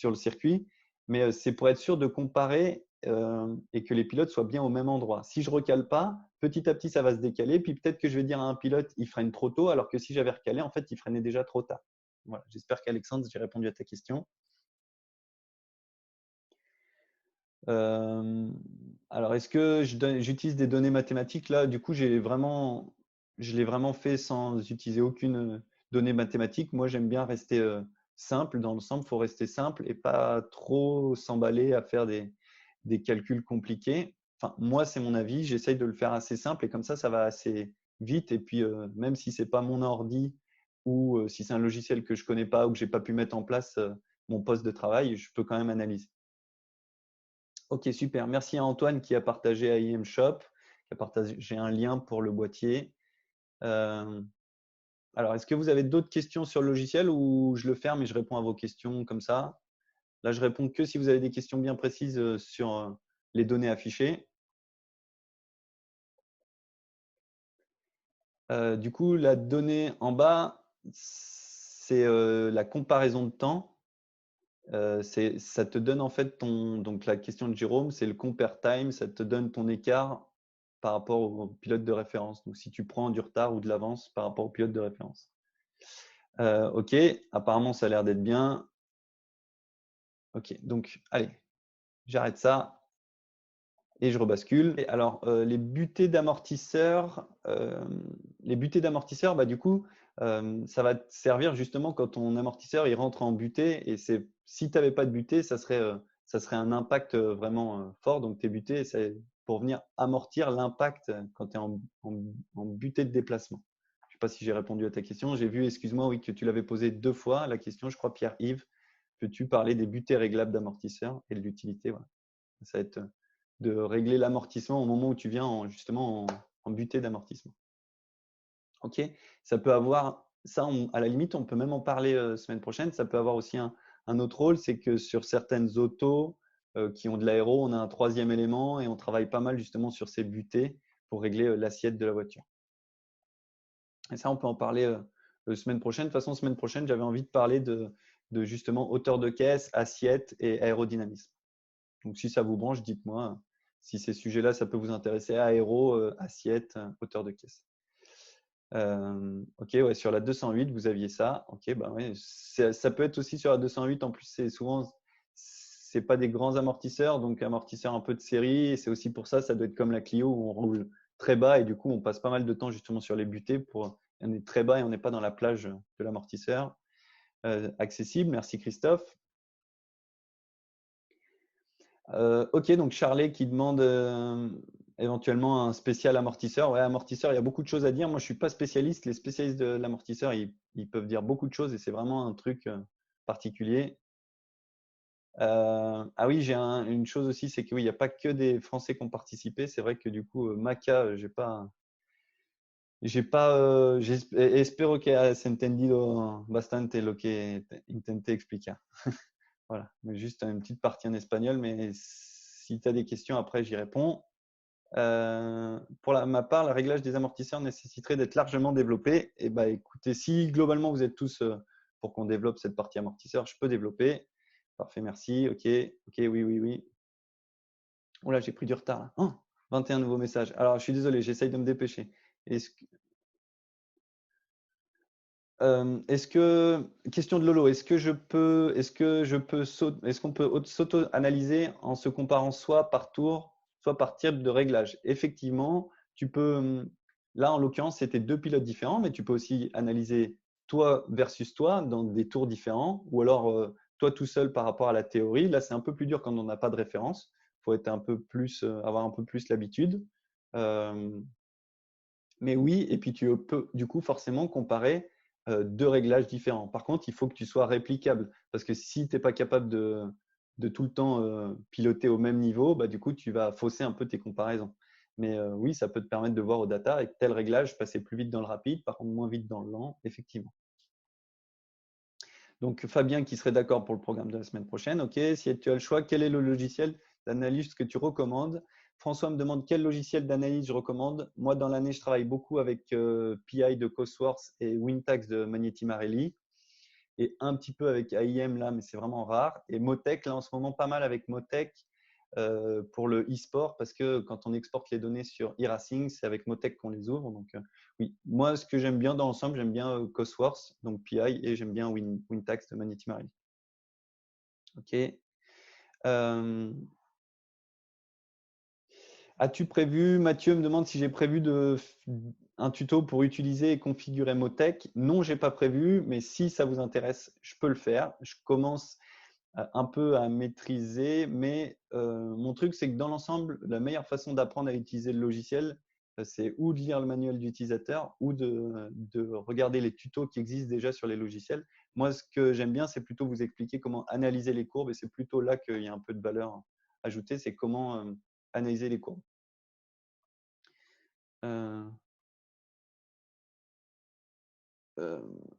le circuit, mais c'est pour être sûr de comparer et que les pilotes soient bien au même endroit. Si je recale pas, petit à petit ça va se décaler, puis peut-être que je vais dire à un pilote il freine trop tôt, alors que si j'avais recalé, en fait il freinait déjà trop tard. Voilà, j'espère qu'Alexandre, j'ai répondu à ta question. Alors, est-ce que j'utilise des données mathématiques là? Du coup, je l'ai vraiment fait sans utiliser aucune donnée mathématique. Moi, j'aime bien rester simple. Dans l'ensemble, il faut rester simple et pas trop s'emballer à faire des calculs compliqués. Enfin, moi, c'est mon avis. J'essaye de le faire assez simple et comme ça va assez vite. Et puis, même si ce n'est pas mon ordi ou si c'est un logiciel que je ne connais pas ou que je n'ai pas pu mettre en place mon poste de travail, je peux quand même analyser. Ok, super. Merci à Antoine qui a partagé à IM Shop, qui a partagé un lien pour le boîtier. Alors, est-ce que vous avez d'autres questions sur le logiciel ou je le ferme et je réponds à vos questions comme ça? Là, je réponds que si vous avez des questions bien précises sur les données affichées. Du coup, la donnée en bas, c'est la comparaison de temps. Ça te donne en fait donc la question de Jérôme, c'est le compare time, ça te donne ton écart par rapport au pilote de référence. Donc, si tu prends du retard ou de l'avance par rapport au pilote de référence. Ok, apparemment, ça a l'air d'être bien. Ok, donc, allez, j'arrête ça et je rebascule. Et alors, les butées d'amortisseurs, bah, du coup, ça va te servir justement quand ton amortisseur il rentre en butée. Et si tu n'avais pas de butée, ça serait un impact vraiment fort. Donc, tes butées, c'est pour venir amortir l'impact quand tu es en butée de déplacement. Je ne sais pas si j'ai répondu à ta question. J'ai vu, excuse-moi, oui, que tu l'avais posé 2 fois la question, je crois, Pierre-Yves. Peux-tu parler des butées réglables d'amortisseurs et de l'utilité? Voilà. Ça va être de régler l'amortissement au moment où tu viens justement en butée d'amortissement. Ok, ça peut avoir, ça à la limite, on peut même en parler semaine prochaine. Ça peut avoir aussi un autre rôle, c'est que sur certaines autos qui ont de l'aéro, on a un troisième élément et on travaille pas mal justement sur ces butées pour régler l'assiette de la voiture. Et ça, on peut en parler semaine prochaine. De toute façon, semaine prochaine, j'avais envie de parler de justement hauteur de caisse, assiette et aérodynamisme. Donc, si ça vous branche, dites-moi si ces sujets-là, ça peut vous intéresser. Aéro, assiette, hauteur de caisse. Ok, ouais, sur la 208, vous aviez ça. Ok, bah ouais, ça peut être aussi sur la 208. En plus, c'est pas des grands amortisseurs, donc amortisseurs un peu de série. Et c'est aussi pour ça, ça doit être comme la Clio où on roule très bas et du coup, on passe pas mal de temps justement sur les butées on est très bas et on n'est pas dans la plage de l'amortisseur. Accessible, merci Christophe. Ok, donc Charlet qui demande éventuellement un spécial amortisseur. Ouais, amortisseur, il y a beaucoup de choses à dire. Moi, je ne suis pas spécialiste. Les spécialistes de l'amortisseur, ils peuvent dire beaucoup de choses et c'est vraiment un truc particulier. Ah oui, j'ai une chose aussi, c'est que oui, il n'y a pas que des Français qui ont participé. C'est vrai que du coup, Maca, espero que has entendido bastante lo que intenté explicar. Voilà, mais juste une petite partie en espagnol, mais si tu as des questions, après, j'y réponds. Pour ma part, le réglage des amortisseurs nécessiterait d'être largement développé. Et bah, écoutez, si globalement vous êtes tous pour qu'on développe cette partie amortisseur, je peux développer. Parfait, merci. Ok, oui. Oula, j'ai pris du retard là. Oh, 21 nouveaux messages. Alors, je suis désolé, j'essaye de me dépêcher. Question de Lolo, est-ce qu'on peut s'auto-analyser en se comparant soit par tour, soit par type de réglage? Effectivement, tu peux, là en l'occurrence, c'était 2 pilotes différents, mais tu peux aussi analyser toi versus toi dans des tours différents, ou alors toi tout seul par rapport à la théorie. Là, c'est un peu plus dur quand on n'a pas de référence. Il faut être avoir un peu plus l'habitude. Mais oui, et puis tu peux du coup forcément comparer 2 réglages différents. Par contre, il faut que tu sois réplicable parce que si tu n'es pas capable de tout le temps piloter au même niveau, bah, du coup, tu vas fausser un peu tes comparaisons. Mais oui, ça peut te permettre de voir au data avec tel réglage, passer plus vite dans le rapide, par contre moins vite dans le lent, effectivement. Donc, Fabien qui serait d'accord pour le programme de la semaine prochaine. OK, si tu as le choix, quel est le logiciel d'analyse que tu recommandes? François me demande quel logiciel d'analyse je recommande. Moi, dans l'année, je travaille beaucoup avec PI de Cosworth et Wintax de Magneti Marelli et un petit peu avec AIM là, mais c'est vraiment rare. Et Motec, là, en ce moment, pas mal avec Motec pour le e-sport parce que quand on exporte les données sur e-racing, c'est avec Motec qu'on les ouvre. Donc, oui, moi, ce que j'aime bien dans l'ensemble, j'aime bien Cosworth, donc PI, et j'aime bien Wintax de Magneti Marelli. OK. As-tu prévu, Mathieu me demande si j'ai prévu un tuto pour utiliser et configurer Motec. Non, je n'ai pas prévu, mais si ça vous intéresse, je peux le faire. Je commence un peu à maîtriser, mais mon truc, c'est que dans l'ensemble, la meilleure façon d'apprendre à utiliser le logiciel, c'est ou de lire le manuel d'utilisateur ou de regarder les tutos qui existent déjà sur les logiciels. Moi, ce que j'aime bien, c'est plutôt vous expliquer comment analyser les courbes et c'est plutôt là qu'il y a un peu de valeur ajoutée, c'est comment analyser les courbes.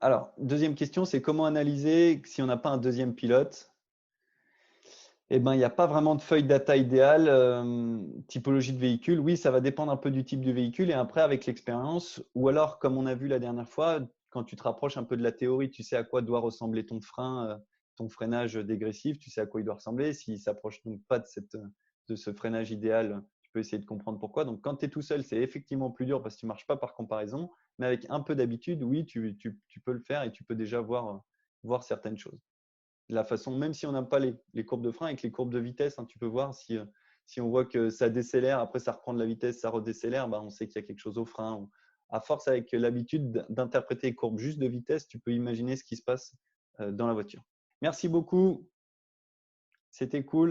Alors, deuxième question, c'est comment analyser si on n'a pas un deuxième pilote? Eh ben, il n'y a pas vraiment de feuille data idéale. Typologie de véhicule, oui, ça va dépendre un peu du type de véhicule et après avec l'expérience. Ou alors, comme on a vu la dernière fois, quand tu te rapproches un peu de la théorie, tu sais à quoi doit ressembler ton frein, ton freinage dégressif, tu sais à quoi il doit ressembler. S'il ne s'approche donc pas de ce freinage idéal, tu peux essayer de comprendre pourquoi. Donc, quand tu es tout seul, c'est effectivement plus dur parce que tu ne marches pas par comparaison. Mais avec un peu d'habitude, oui, tu peux le faire et tu peux déjà voir certaines choses. La façon, même si on n'a pas les courbes de frein, avec les courbes de vitesse, hein, tu peux voir si on voit que ça décélère, après ça reprend de la vitesse, ça redécélère, bah, on sait qu'il y a quelque chose au frein. À force, avec l'habitude d'interpréter les courbes juste de vitesse, tu peux imaginer ce qui se passe dans la voiture. Merci beaucoup, c'était cool.